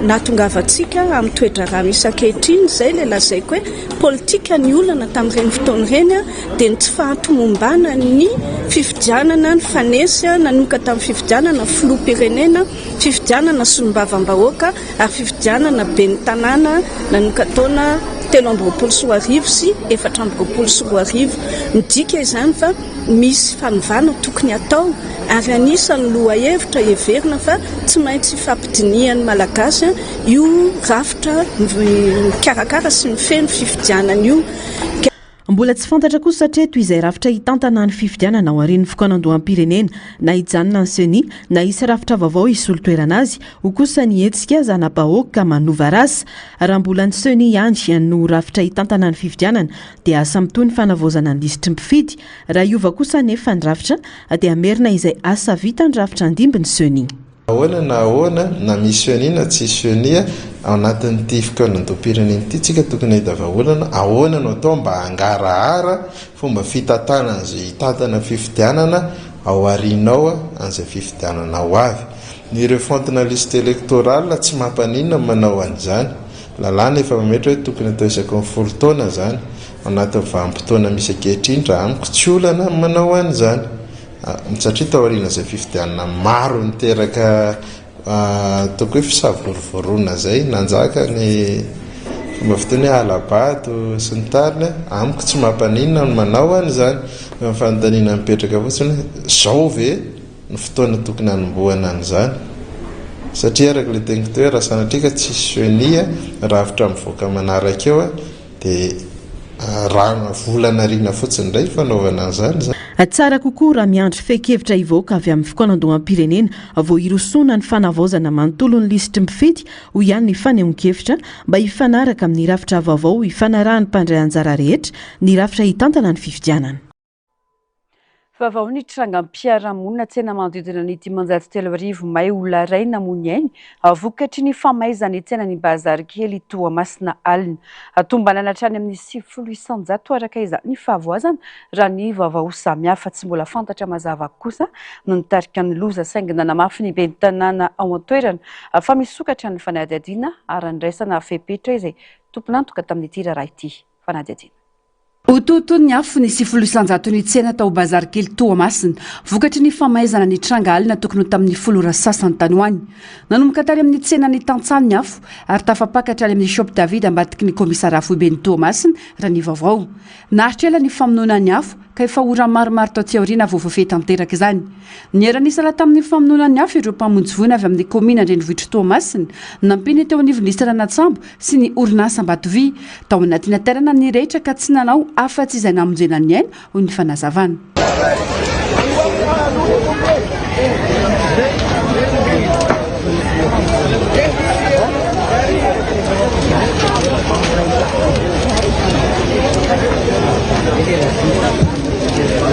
nahatongavantsika amin'ny toetra raha misy ankehitriny izay le lazaiko hoe politika ny olana tamin'ireny fotoana ireny dia ny tsy fahantomombana ny fifidianana ny fanesy nanomboka tamin'ny fifidianana filoham-pirenena fifidianana solombavam-bahoaka ary fifidianana ben'ny tanàna nanomboka taona 3 sy 4 midika izany fa misy fanovana tokony atao ary anisany loha hevitra heverina fa tsy maintsy fampidinian'ny malagasy io rafitra mikarakara sy mifeno fifidianana io. Mbola tsy fantatra kosa satria toy izay rafitra hitantana ny fifidianana ao aorian'ny fokoan'andoham-pirenena na hijanona ny seni na hisy rafitra vaovao hisolo-toerana azy ho kosa ny hetsika zana-bahoaka manova rasa raha mbola ny seni ihany no rafitra hitantana ny fifidianana dia asa mitohy ny fanavaozana ny lisitry mpifidy raha iova kosa nefa ny rafitra dia amerina izay asa vita ny rafitra andimby ny seni. Ahoana na misy seni tsy seni ao anatin'ity fokoan'andoham-pirenena ity tsika tokony ahita vahaolana ahoana no atao mba hangarahara fomba fitantanana izay hitantana fifidianana ao arinao an'izay fifidianana ho avy. Ireo fontina liste électorale tsy mampanina manao an'izany. Lalàna efa mametra hoe tokony atao isaky ny 10 taona zany anatin'ny vanim-potoana misy ankehitriny raha amiko tsy olana manao an'izany. Satria tao aoriana izay fifidianana maro niteraka toko hoe fisavorovorona zay nanjaka ny fomba fiteny alabato sy ny tariny amiko tsy mampanina no manao an'izany fa fanontaniana mipetraka fotsiny zao ve ny fotoana tokony hanombohana an'izany satria araka le teniko teo raha sanatrika tsisy soenia rafitra mivoaka manaraka eo dia raha volana rina fotsiny indray fanaovana an'izany. Tsara kokoa raha miandry feikevitra hivoaka avy amin'ny fokoan'andoham-pirenena vao hirosona ny fanavaozana manontolo ny lisitry mpifidy ho ihany ny fanehoan-kevitra mba hifanaraka amin'ny rafitra vaovao hifanarahan'ny mpandray anjara rehetra ny rafitra hitantana ny fifidianana. Vaovao ny trangam-piarahamonina tsena manodidina ny 303 arivo may olona ray namony ainy vokatry ny famaizana tsena ny bazary kely Toamasina alina atombanana hatrany amin'ny 700 araka izany ny fahavoazana raha ny vaovao samihafa tsy mbola fantatra mazava kosa no nitarika ny loza saingy nanamafy ny ben'ny tanàna ao an-toerana fa misokatra ny fanadihadiana ary andraisana fepetra izay tomponantoka tamin'ity raharaha ity fanadihadiana. Ototo ny afo ny 700 ny tsena tao bazary kely Toamasina vokatry ny famaizana ny tranga alina tokony tamin'ny folora sasany tanoany nanomboka tany amin'ny tsena ny tantsany ny afo ary tafapakatra any amin'ny shop David ambadiky ny komisara foibe ny Toamasina raha ny vaovao naharitra ela ny famonoana ny afo ka efa ora maromaro tao aoriana voafefy tanteraka izany ny era-nisala tamin'ny famonoana ny afo ireo mpamonjy voina avy amin'ny komina andrenivohitra Toamasina nampiny teo anivon'Ministra Ranatsambo sy ny orinasa Ambatovy tao anatina terana ny rehetra ka tsy nanao afa-tsy izay namonjena ny aina ho ny fanazavana.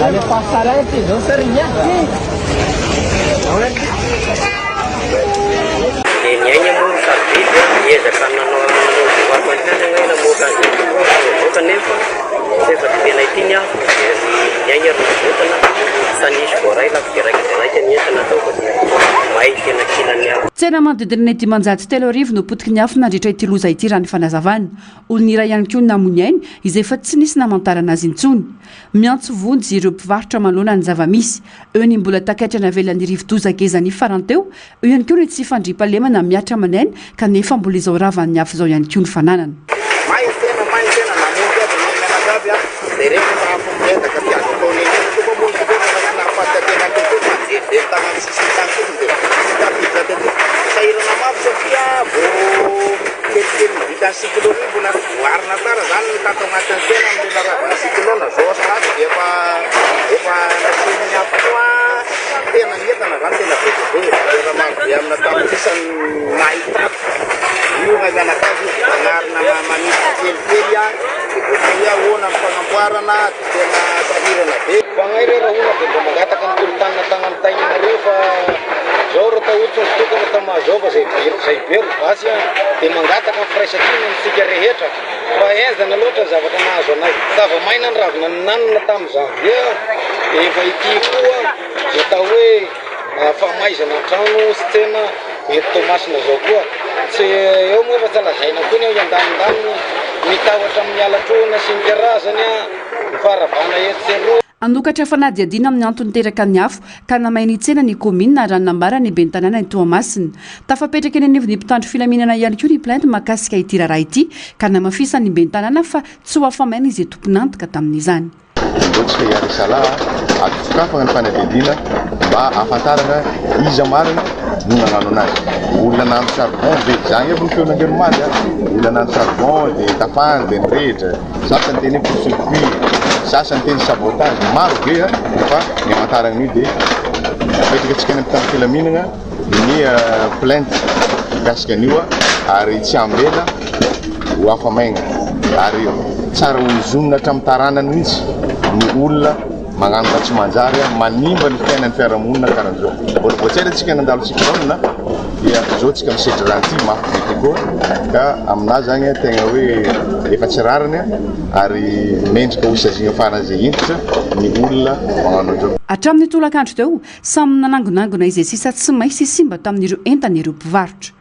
Alle passarelle non serve tsena manodidina ny 500 arivo no potiky ny afo nandritra ity loza ity raha ny fanazavana olony iray ihany koa ny namony ainy izay efa tsy nisy namantarana azy intsony miantso vonjy ireo mpivarotra manoloana ny zavamisy eo ny mbola takaitrana avelan'ny rivo-dozageza ny faranteo eo ihany koa ny tsy fandripalemana miatra manainy kanefa mbola izao ravan'ny afo izao ihany koa ny fananana. Anokatra fanadihadiana amin'ny antony teraka ny afo ka namainy tsena ny komina raha nambara ny ben'ny tanàna ny Toamasina tafapetraka eny anivon'ny mpitandro filaminana ihany koa ny plainte mahakasika ity raharaha ity ka namafisa ny ben'ny tanàna fa tsy ho afamaina izy tomponantoka tamin'izany. loatsika iarisala atokafagna ny fanadidina mba ahafantarana iza marina no nagnano anazy. Olona nandro charbon be zany aby ny feon'Andriamanitra, olona nandro charbon dia tafany dia nirehitra, sasany teny court-circuit, sasany teny sabotage, maro be fa ny amantarana an'io dia apetraka antsika ny mpitandro filaminana ny plainte mikasika an'io ary tsy ambela ho afamaigna ary tsara hozonina hatramin'ny taranany mihitsy ny olona magnano ka tsy manjary manimba ny fiainan'ny fiarahamonina karan'izao. Mbola voatsara antsika nandalo cyclone dia zao tsika misedra raha ty mafy mety koa ka aminazy zany tegna hoe efa tsy rariny ary mendrika ho sazigna farany zay intitra ny olona magnano an'izao. Hatramin'ny tolakandro teo samy nanangonangona izay sisa tsy maintsy simba tamin'ireo entana ireo mpivarotra.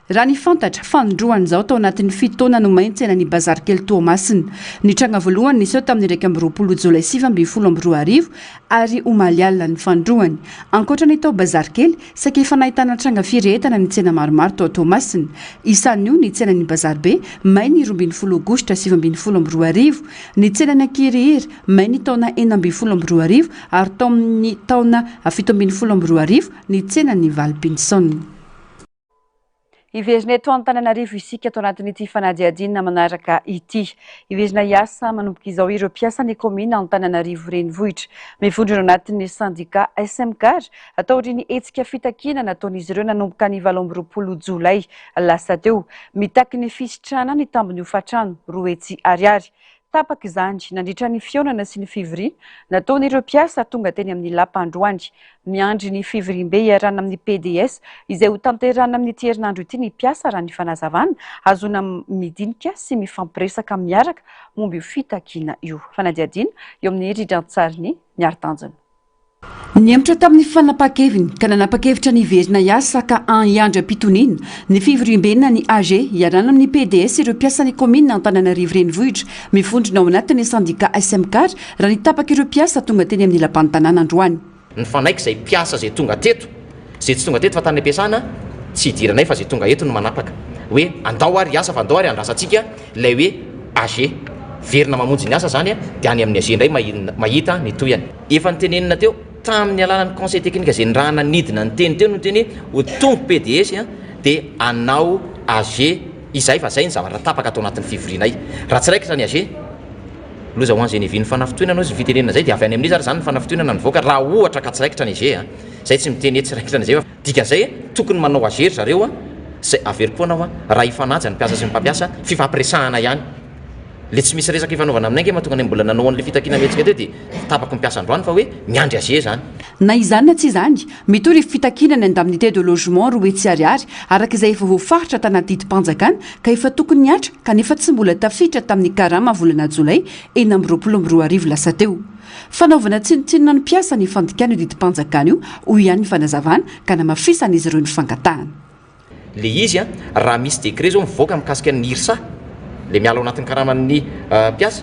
Raha ny fantatra fanondroan'izao tao anatin'ny fitaona no maintsena ny bazary kely Toamasina. Ny tranga voalohany niseo tamin'ny 20 Jolay 2024 ary omalialina ny fandroany. Ankoatra ny tao bazary kely, saika efa nahitana tranga firehetana ny tsena maromaro tao Toamasina. Isan'io ny tsena ny bazary be, may ny 12 Aogositra 2024, ny tsena ny Akirihery, may ny taona 2024 ary tao amin'ny taona 2024 ny tsena ny Valpinson. Ivezina eto Antananarivo isika tao anatin'ity fanadihadiana manaraka ity. Ivezina hiasa manomboka izao ireo mpiasan'ny komina Antananarivo renivohitra. Mivondrona anatin'ny sandika SMCAR atao ry ny hetsika fitakiana nataon'izy ireo nanomboka ny 20 Jolay lasa teo. Mitaky ny fisitrana ny tambony hofatrano 2 hetsy ariary. Tapaka izany nandritra ny fionana sy ny fivoriana nataon'ireo mpiasa tonga teny amin'ny lapandroany. Miandry ny fivoriam-be iarana amin'ny PDS izay ho tanterana amin'ny herinandro ity ny mpiasa raha ny fanazavana azona midinika sy mifampiresaka miaraka momba io fitakiana io. Fanadihadiana eo amin'ny ridran-tsariny miaro-tanjona. Niematra tamin'ny fanapa-keviny ka nanapa-kevitra ny iverina hiasa ka hiandra-pitonina ny fivoriam-benina ny AG iarana amin'ny PDS ireo mpiasan'ny komina Antananarivo renivohitra mifondrina ao anatin'ny sandika SMCAR raha nitapaka ireo mpiasa tonga teny amin'ny lapan'ny tanàna androany. Ny fanaiky izay mpiasa izay tonga teto, izay tsy tonga teto fa tany ampiasana tsy hidiranay fa izay tonga eto no manapaka hoe andao ary hiasa fa andao ary andrasantsika ilay hoe AG verina mamonjy ny asa zany dia any amin'ny AG indray mahita ny toyany. Efa nitenenina teo tamin'ny alalan'ny conseil technique izay raha nanidina ny teny teo no teny ho tongo PDS dia anao AG izay fa zay ny zavatra tapaka atao anatin'ny fivorianay. Raha tsy raika zany AG loza ho an'izay niviany fanafitoana anao zay fitenenina zay dia avy any amin'io zany zany ny fanafitoana nivoaka raha ohatra ka tsy raikitra ny AG zay tsy miteny tsy raikitra ny AG dikan'izay tokony manao agery zareo zay avery koa anao raha ifanaja ny mpiasa sy ny mpampiasa fifampiresahana ihany. Le tsy misy resaka ifanaovana aminay mahatonga ny mbola nanao an'le fitakiana mihetsika teo dia tapaka mpiasa androany fa hoe miandry AG zany. Na izany na tsy izany, mitory fitakiana ny indemnité de logement 2 hetsy ariary arak'izay efa voafaritra tanaty didi-panjakana ka efa tokony niatra kanefa tsy mbola tafiditra tamin'ny karama volana Jolay 2024 lasa teo. Fanaovana tsinotsinona ny mpiasa ny fandikana io didi-panjakana io hoy ihany ny fanazavana ka namafisan'izy ireo ny fangatahana. Le izy raha misy décret zao mivoaka mikasika ny IRSA le miala ao anatin'ny karaman'ny mpiasa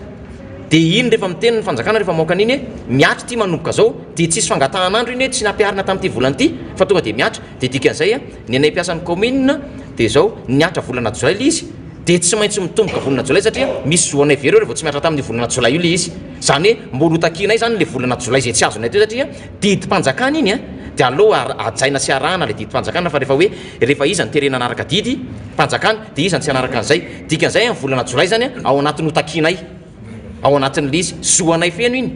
dia iny rehefa miteny ny fanjakana rehefa maoka an'iny miatra ty manomboka zao dia tsisy fangatahan'andro iny tsy nampiarina tamin'ity volana ity fa tonga dia miatra dia dikan'izay ny anay mpiasan'ny commune dia zao niatra volana Jolay le izy dia tsy maintsy mitomboka volana Jolay satria misy zoanay very rehefa tsy miatra tamin'ny volana Jolay io le izy zany hoe mbola hotakinay zany le volana Jolay zay tsy azonay teo satria didim-panjakana iny dia aloha ajaina sy arahana le didim-panjakana fa rehefa hoe rehefa izy ny terena anaraka didy mpanjakana dia izy ny tsy anaraka an'izay dikan'izay amin'ny volana Jolay zany ao anatin'ny hotakinay ao anatin'le izy zoanay feno iny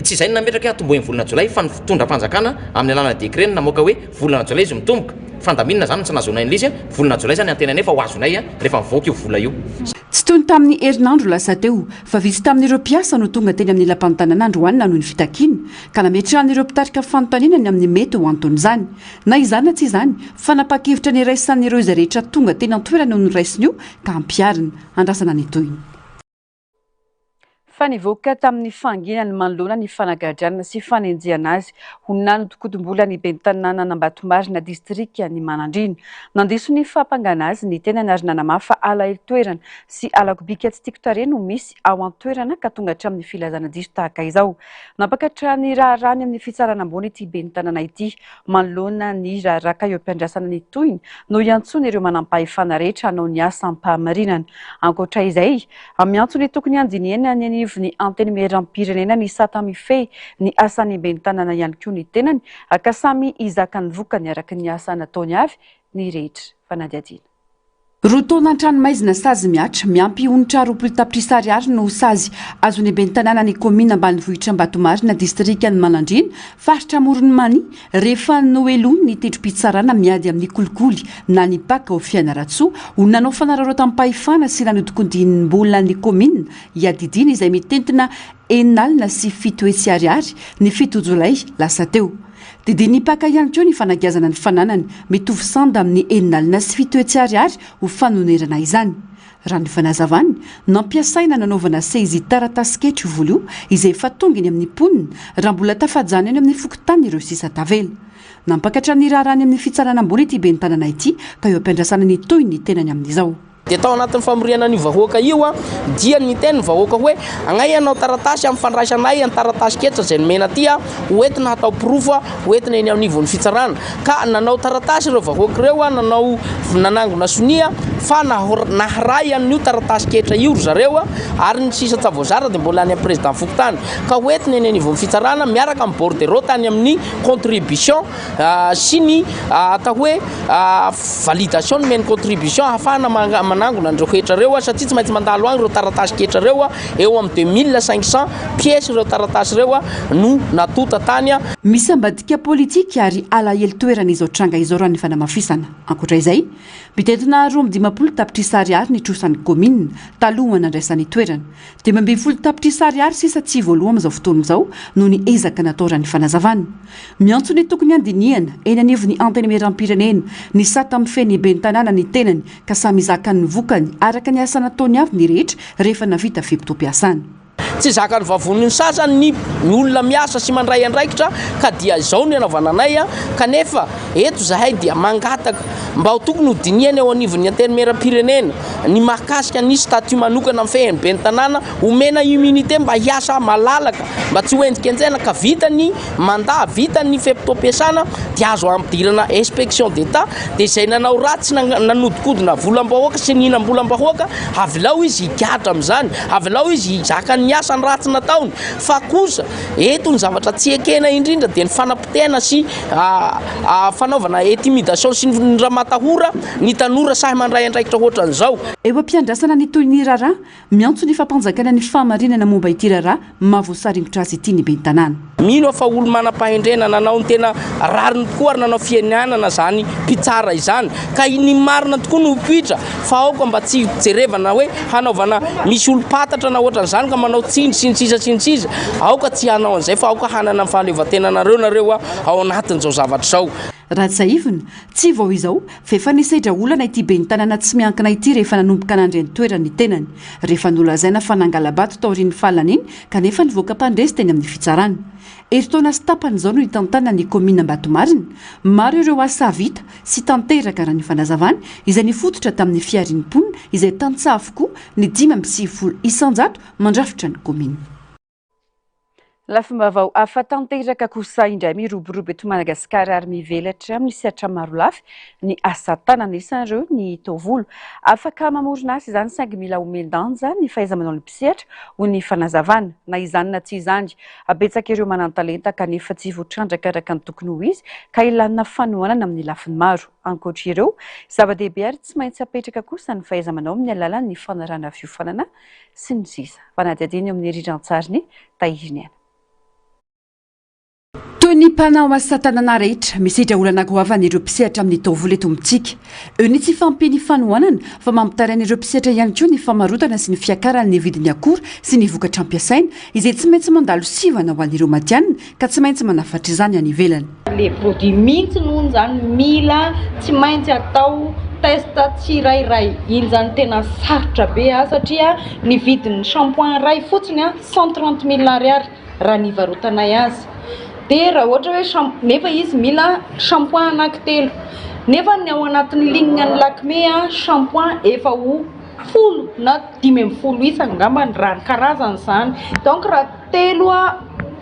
tsy izay nametraka atombohy volana Jolay fa ny fitondra mpanjakana amin'ny alalana décret namoaka hoe volana Jolay izy mitomboka fandaminana zany tsy nazonay an'le izy volana Jolay zany antenanay fa ho azonay rehefa mivoaka io vola io. Tsy toy ny tamin'ny herinandro lasa teo fa vitsy tamin'ireo mpiasa no tonga teny amin'ny lapan'ny tanànandro hoany noho ny fitakiana ka nametrahan'ireo mpitarika fanontanianany amin'ny mety ho anton'izany. Na izany na tsy izany fanapa-kevitra ny raisan'ireo izay rehetra tonga teny an-toerana no ny raisiny io ka ampiarina andrasana ny toyiny. fa nivoaka tamin'ny fanginany manoloana ny fanagadrana sy fanenjehana azy honina notokotom-bola ny ben'ny tanàna Ambatomari na distrika ny Manandrina nandiso ny fampangana azy ny tena ny ary nanamafa alahelo toerana sy alakobika tsy tiako tare no misy ao an-toerana ka tonga hatramin'ny filazana diso tahaka izao nampakatra ny raharany amin'ny fitsarana ambony ity ben'ny tanàna ity manoloana ny raharaka eo am-piandrasana ny toyiny no iantsony ireo manampahefana rehetra hanao ny asa ampahamarinana ankoatra izay amiantsony tokony andiniana ny ny anteny meram-pirenena ny satamife ny asany ben'ny tanàna ihany koa ny tenany ka samy izaka ny vokany araka ny asa nataony avy ny rehetra fanadiadiana. Roa taona an-tranomaizina sazy miatra miampy onitra 20 tapitrisa ariary no sazy azony ben'ny tanàna ny komina ambanivohitra Ambatomari na distrika ny Manandrina faritra Morony Many rehefa noelo ny tendrom-pitsarana miady amin'ny kolikoly na ny paka ao Fianaratsoa ho nanao fanararo tampahefana sy nanodikondinimbola ny komina iadidina izay mitentina 9 sy 7 hetsy ariary ny 7 jolay lasa teo. Didiny paka ihany koa ny fanagiazana ny fananany mitovy sanda amin'ny 9 sy 7 hetsy ariary ho fanonerana izany. Raha ny fanazavany nampiasaina nanaovana seizy taratasy kely vola io izay efa tongany amin'ny poniny raha mbola tafajany eny amin'ny fokotany ireo sisa tavela. Nampakatra ny raharany amin'ny fitsarana ambony ity ben'ny tanàna ity ka eo am-piandrasana ny toy ny tenany amin'izao. Dia tao anatin'ny famoriana ny vahoaka io dia ny teny vahoaka hoe agnay anao taratasy amin'ny fandraisanay ny taratasy ketra izay nomena ty hoentina hatao profa hoentina eny amin'ny ivon'ny fitsarana ka nanao taratasy ireo vahoaka ireo nanao nanangona sonia fa naharay an'io taratasy ketra io zareo ary ny sisa tsavoazara dia mbola any président fokotany ka hoentina eny ivon'ny fitsarana miaraka amin'ny bordereau tany amin'ny contribution sy ny atao hoe validation nomeny contribution ahafahana manangona andreo hetra reo satria tsy maintsy mandalo agny ireo taratasy ketra reo eo amin'ny 2500 pièces ireo taratasy reo no natota tany. Misy ambadika politika ary alahelo toerana izao tranga izao raha ny fanamafisana. Ankoatra izay mitentina 20 tapitrisa ariary ny trosan'ny komina taloha nandraisan'ny toerana dia 20 tapitrisa ariary sisa tsy voaloha amin'izao fotoana izao no ny ezaka natao raha ny fanazavana. Miantso ny tokony andiniana eny anivon'ny anteny meram-pirenena ny sata amin'ny feny ben'ny tanàna ny tenany ka samy izaka ny vokany araka ny asa nataony avy ny rehetra rehefa navita fimpitoam-piasana. Tsy zaka ny vavoniny sasany ny olona miasa sy mandray andraikitra ka dia izao ny anaovana anay kanefa eto zahay dia mangataka mba ho tokony ho diniana eo anivon'ny anteny meram-pirenena ny mahakasika ny statut manokana amin'ny fehiny ben'ny tanàna omena immunité mba hiasa malalaka mba tsy hoenjikenjena ka vita ny mandat vita ny fimpitoam-piasana dia azo ampidirana inspection d'état dia izay nanao ratsy nanodikodina volam-bahoaka sy nihinam-bolam-bahoaka avy lao izy hikatra amin'izany avy lao izy hizaka ny asa ny ratsy nataony fa kosa eto ny zavatra tsy ekena indrindra dia ny fanapitena sy fanaovana intimidation sy ny ramatahora ny tanora sahy mandray andraikitra ohatran'izao. Eo am-piandrasana ny toy ny raharaha miantso ny fampanjakana ny fahamarinana momba ity raharaha mavoasaringotra azy ity ny ben'ny tanàna. Mino fa olo manam-pahendrena nanao ny tena rariny tokoa ary nanao fienianana zany mpitsara izany ka ny marina tokoa no hopitra fa aoka mba tsy jerevana hoe hanaovana misy olo patatra na ohatran'izany ka manao tsindry sinitsisa aoka tsy hanao an'izay fa aoka hanana amin'ny fahaleovan-tenanareo nareo ao anatin'izao zavatra izao. Raha tsy aivina tsy vao izao fefa nisedra olana ity ben'ny tanàna tsy miankina ity rehefa nanomboka nandry ny toerana ny tenany rehefa nolazaina fa nangalabato tao aorian'ny falana iny kanefa nivoaka mpandresy teny amin'ny fitsarana. Eritaona sy tapany izao no hitantana ny komina Ambatomarina maro ireo asa vita sy tanteraka raha ny fanazavana izay nifototra tamin'ny fiarinimponina izay tantsaha avokoa ny 5 isanjato mandrafitra ny komina. Lafimbavao afa tanteraka kosa indray miroborobo eto Madagasikara ary mivelatra misy atra maro lafy ny asa tanana isan'ireo ny taovolo afaka mamorona azy izany saingy mila omendanja ny fahaiza-manao ny mpisehatra ho ny fanazavana na izany na tsy izany abetsaka ireo manan-talenta kanefa tsy voatrandraka araka ny tokony ho izy ka ilanina fanohanana amin'ny lafiny maro. Ankoatra ireo zava-dehibe ary tsy maintsy apetraka kosa ny fahaiza-manao amin'ny alalan'ny fanarana fiofanana sy ny sisa. Fanadiadiana eo amin'ny riran-tsariny tahiriny ana. Ny mpanao asa tanana rehetra misedra olana goavana ireo mpisehatra amin'ny taovolo eto amintsika. Eo ny tsy fampiny fanohanana fa mampitaraina ireo mpisehatra ihany koa ny famarotana sy ny fiakarana ny vidiny akora sy ny vokatra ampiasaina izay tsy maintsy mandalo sivana ho an'ireo matianina ka tsy maintsy manafatra izany any ivelany. Le produit mihitsy noho zany mila tsy maintsy atao test tsirairay iny zany tena sarotra be satria ny vidin'ny shampoing ray fotsiny 130 000 ariary raha ny varotanay azy dia raha ohatra hoe nefa izy mila shampoing anankitelo nefa ny ao anatin'ny ligne ny Lakme shampoing efa ho 10 na 10 isany ngambany raha ny karazany zany donc raha telo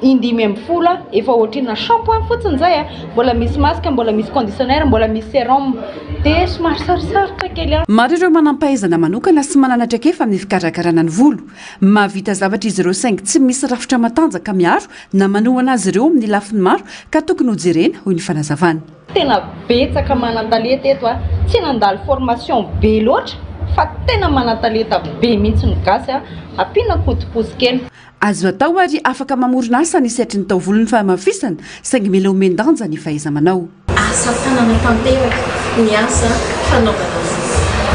indimy fola efa ohatrina shampoing fotsiny zay mbola misy masque mbola misy conditionnaire mbola misy sérum dia somary sarosarotra kely maro ireo manampahaizana manokana sy mananatra kefa amin'ny fikarakarana ny volo mahavita zavatra izy ireo saingy tsy misy rafitra matanjaka miaro na manohana azy ireo amin'ny lafiny maro ka tokony ho jerena hoy ny fanazavana tena betsaka manan-talenta eto tsy nandalo formation be loatra fa tena manan-talenta be mihitsy ny gasy ampiana kotiposy kely azo atao ary afaka mamorona asa ny setry ny taovolony fahamafisana saingy mila omendanja ny fahaiza manao asa tanana tanteraka ny asa fanaovana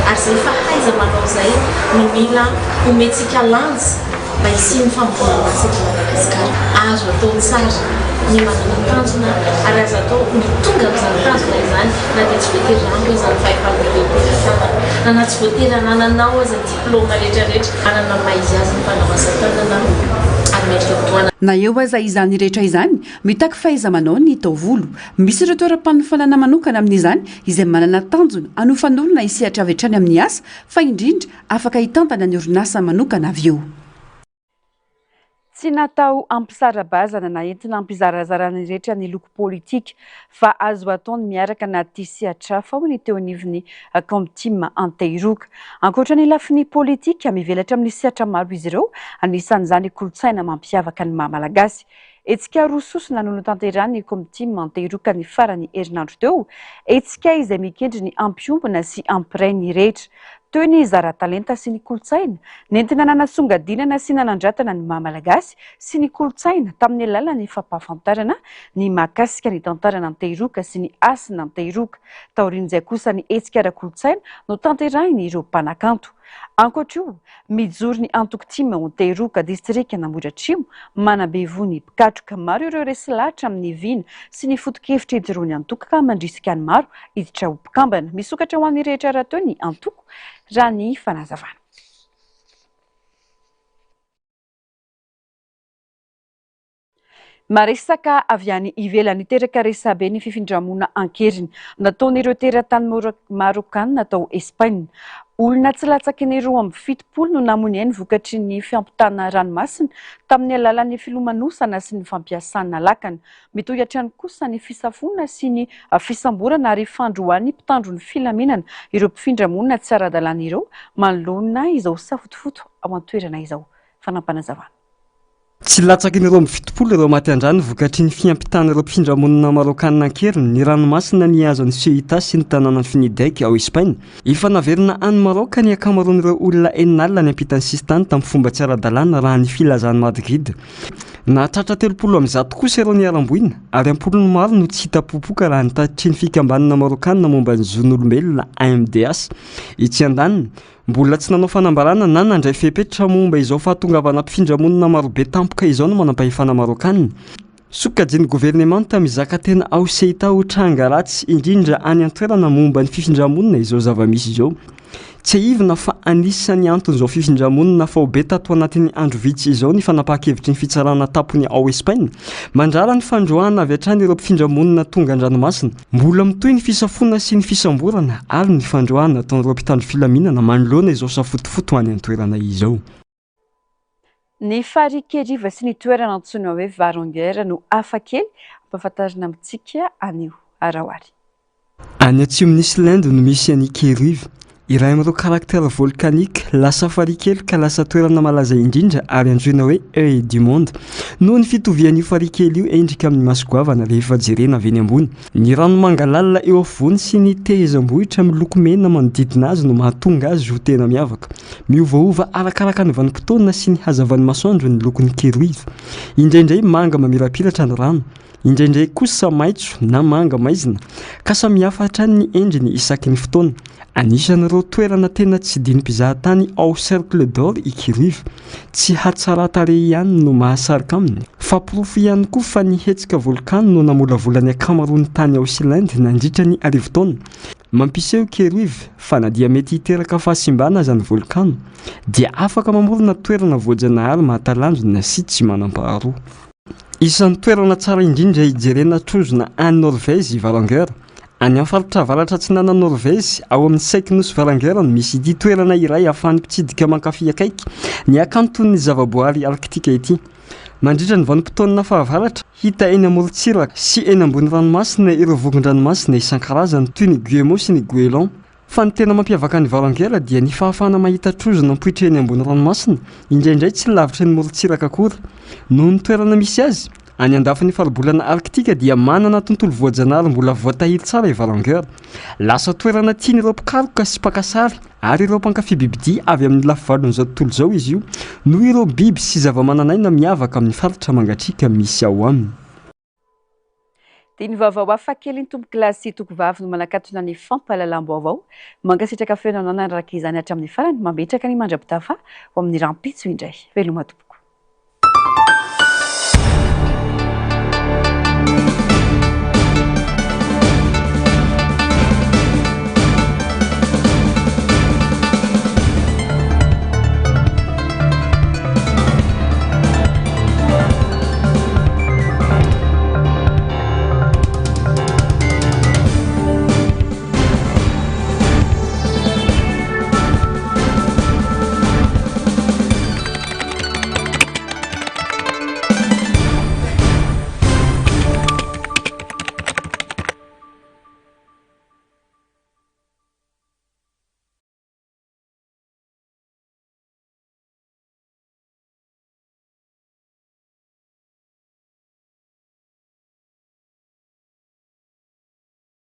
ary zay fahaiza manao zay no mila ometsika lanja mba hisiny fambolana seto Madagasikara azo atao tsara ny manana tanjona ary azo atao mitonga amin'izany tanjona izany na dia tsy voatery rango izany fahefa-lehibe na tsy voatery anananao aza diplôma rehetrarehetra anana maizy azy ny mpanao asa tanana ary mendrika fotoana na eo aza izany rehetra izany mitaky fahaiza manao ny taovolo misy ireo toeram-panofanana manokana amin'izany izay manana tanjona anofan'olona hisehatra avy hatrany amin'ny asa fa indrindra afaka hitantana ny orinasa manokana avy eo tsy natao ampisarabazana na entina ampizarazarana rehetra ny loko politika fa azo ataony miaraka na tisihatra fao ny teo anivony Comtim Anteiroka ankoatra ny lafiny politika mivelatra amin'ny sehatra maro izy ireo anisan'izany kolotsaina mampiavaka ny maha-malagasy etsika rososona noho tanterahany Comtim Anteiroka ny farany herinandro teo etsika izay mikendry ny ampiombona sy ampirainy rehetra toy ny zara-talenta sy ny kolotsaina nentina nanasongadinana sy nanandratana ny maha-malagasy sy ny kolotsaina tamin'ny alalan'ny fampahafantarana ny mahakasika ny tantarana Anteiroka sy ny asina Anteiroka taorian'izay kosa ny hetsika ara-kolotsaina no tanterahiny ireo mpanakanto ankoatra io mijoro ny Antokotimo Anteiroka distrika Nambohidratrimo manabevony mpikatroka maro ireo resy lahatra amin'ny vina sy ny foto-kevitra ijoroany antoka mandrisika ny maro iditra ho mpikambana misokatra ho an'ny rehetra raha teo ny antoko raha ny fanazavana maresaka avy any ivelany teraka resabe ny fifindramona ankeriny nataon'ireo teratany marokany natao Espagne olona tsy latsaky ny roa amby 70 no namony any vokatry ny fiampitana ranomasina tamin'ny alalan'ny filomanosana sy ny fampiasana lakana mitohy hatrany kosa ny fisafona sy ny fisamborana ary fandroany mpitandro ny filaminana ireo mpifindramona tsy ara-dalàna ireo manoloana izao safotofoto ao an-toerana izao fanampanazavana tsy latsaky ny roa amby 70 ireo maty andrany vokatry ny fiampitana ireo mpifindramona marokanina ankeriny ny ranomasina ny azon'ny Ceuta sy ny tanànan'ny Finidek ao Espagne efa naverina any Maroka ny akamaroan'ireo olona eninalina ny ampitan'ny sistany tamin'ny fomba tsy ara-dalàna raha ny filazan'ny Madrid nahatratra 30 kosa ireo ny aram-boina ary ampolony maro no tsy hita popoka raha nitatitry ny fikambanana marokanina momba ny zon'olombelona AMDS itsy andaniny mbola tsy nanao fanambarana na nandray fepetra momba izao fahatongavana mpifindramona marobe tampoka izao no manam-pahefana marokanina sokajiny gouvernemanta mizaka tena ao Ceuta ho tranga ratsy indrindra any an-toerana momba ny fifindramona izao zava-misy izao tsy aivina fa anisan'ny anton'izao fifindramona fa ho be tato anatin'ny andro vitsy izao ny fanapahan-kevitry ny fitsarana tampony ao Espagne mandrara ny fandroana avy hatrany ireo mpifindramona tonga an-dranomasina mbola mitohy ny fisafona sy ny fisamborana ary ny fandroana ataon'ireo mpitandro filaminana manoloana izao safotofoto any an-toerana izao ny farikeriva sy ny toerana antsoina hoe Varongera no afakely ampahafantarina amintsika anio arahoary any atsimon'ny Islande no misy any Keriva iray amin'ireo karaktera volkanika lasa farikely ka lasa toerana malaza indrindra ary anjoina hoe œil du monde noho ny fitovian'io farikely io endrika amin'ny masogoavana rehefa jerena avy eny ambony ny rano mangalalina eo afovoany sy ny tehezam-bohitra miloko mena manodidina azy no mahatonga azy ho tena miavaka miovaova arakaraka ny vanim-potoana sy ny hazavan'ny masoandro ny lokon'ny Keriva indraindray manga mamirapiratra ny rano indraindray kosa maitso na manga maizina ka samy hafa hatrany ny endriny isaky ny fotoana anisan'ireo ireo toerana tena tsy diny-mpizahatany ao cercle d'or ikiriva tsy hatsara tare ihany no mahasarika aminy fa pirofo ihany koa fa nihetsika volkano no namolavolany akamaroany tany Auckland nandritra ny arivo taona mampiseho keriva fa na dia mety hiteraka fahasimbana azany volkano dia afaka mamorona toerana voajanahary mahatalanjona sy tsy manam-paharoa. Isan'ny toerana tsara indrindra hijerena trozona any Norvezy Varanger. Any amin'ny faritra avaratra atsinana Norvezy ao amin'ny Saiknosy Varanger no misy ity toerana iray ahafahan'ny mpitsidika mankafy akaiky ny akanton'ny zavaboary arktika ity. Mandritra ny vanim-potoana fahavaratra hita eny amorontsiraka sy eny ambony ranomasina ireo vogon-dranomasina isan-karazany toy ny Guillemot sy ny Goéland. Fa ny tena mampiavaka ny Varanger dia ny fahafahana mahita trozona mipoitra eny ambony ranomasina indraindray tsy lavitra ny morontsiraka akory. Noho ny toerana misy azy any andafin'ny faribolana arktika dia manana tontolo voajanahary mbola voatahiry tsara i Varanger. Lasa toerana tian'ireo mpikaroka sy mpakasary ary ireo mpankafy bibidia avy amin'ny lafivalon'izao tontolo izao izy io noho ireo biby sy zava-mananaina miavaka amin'ny faritra mangatrika misy ao aminy. Dia ny vaovao hafa kely ny tompo kilasy tokovavy no manakatona ny fampahalalam-baovao mankasitraka feonanao nanaraka izany hatramin'ny farany mametraka ny mandrapitafa ho amin'ny rampitso indray. Veloma tompoko.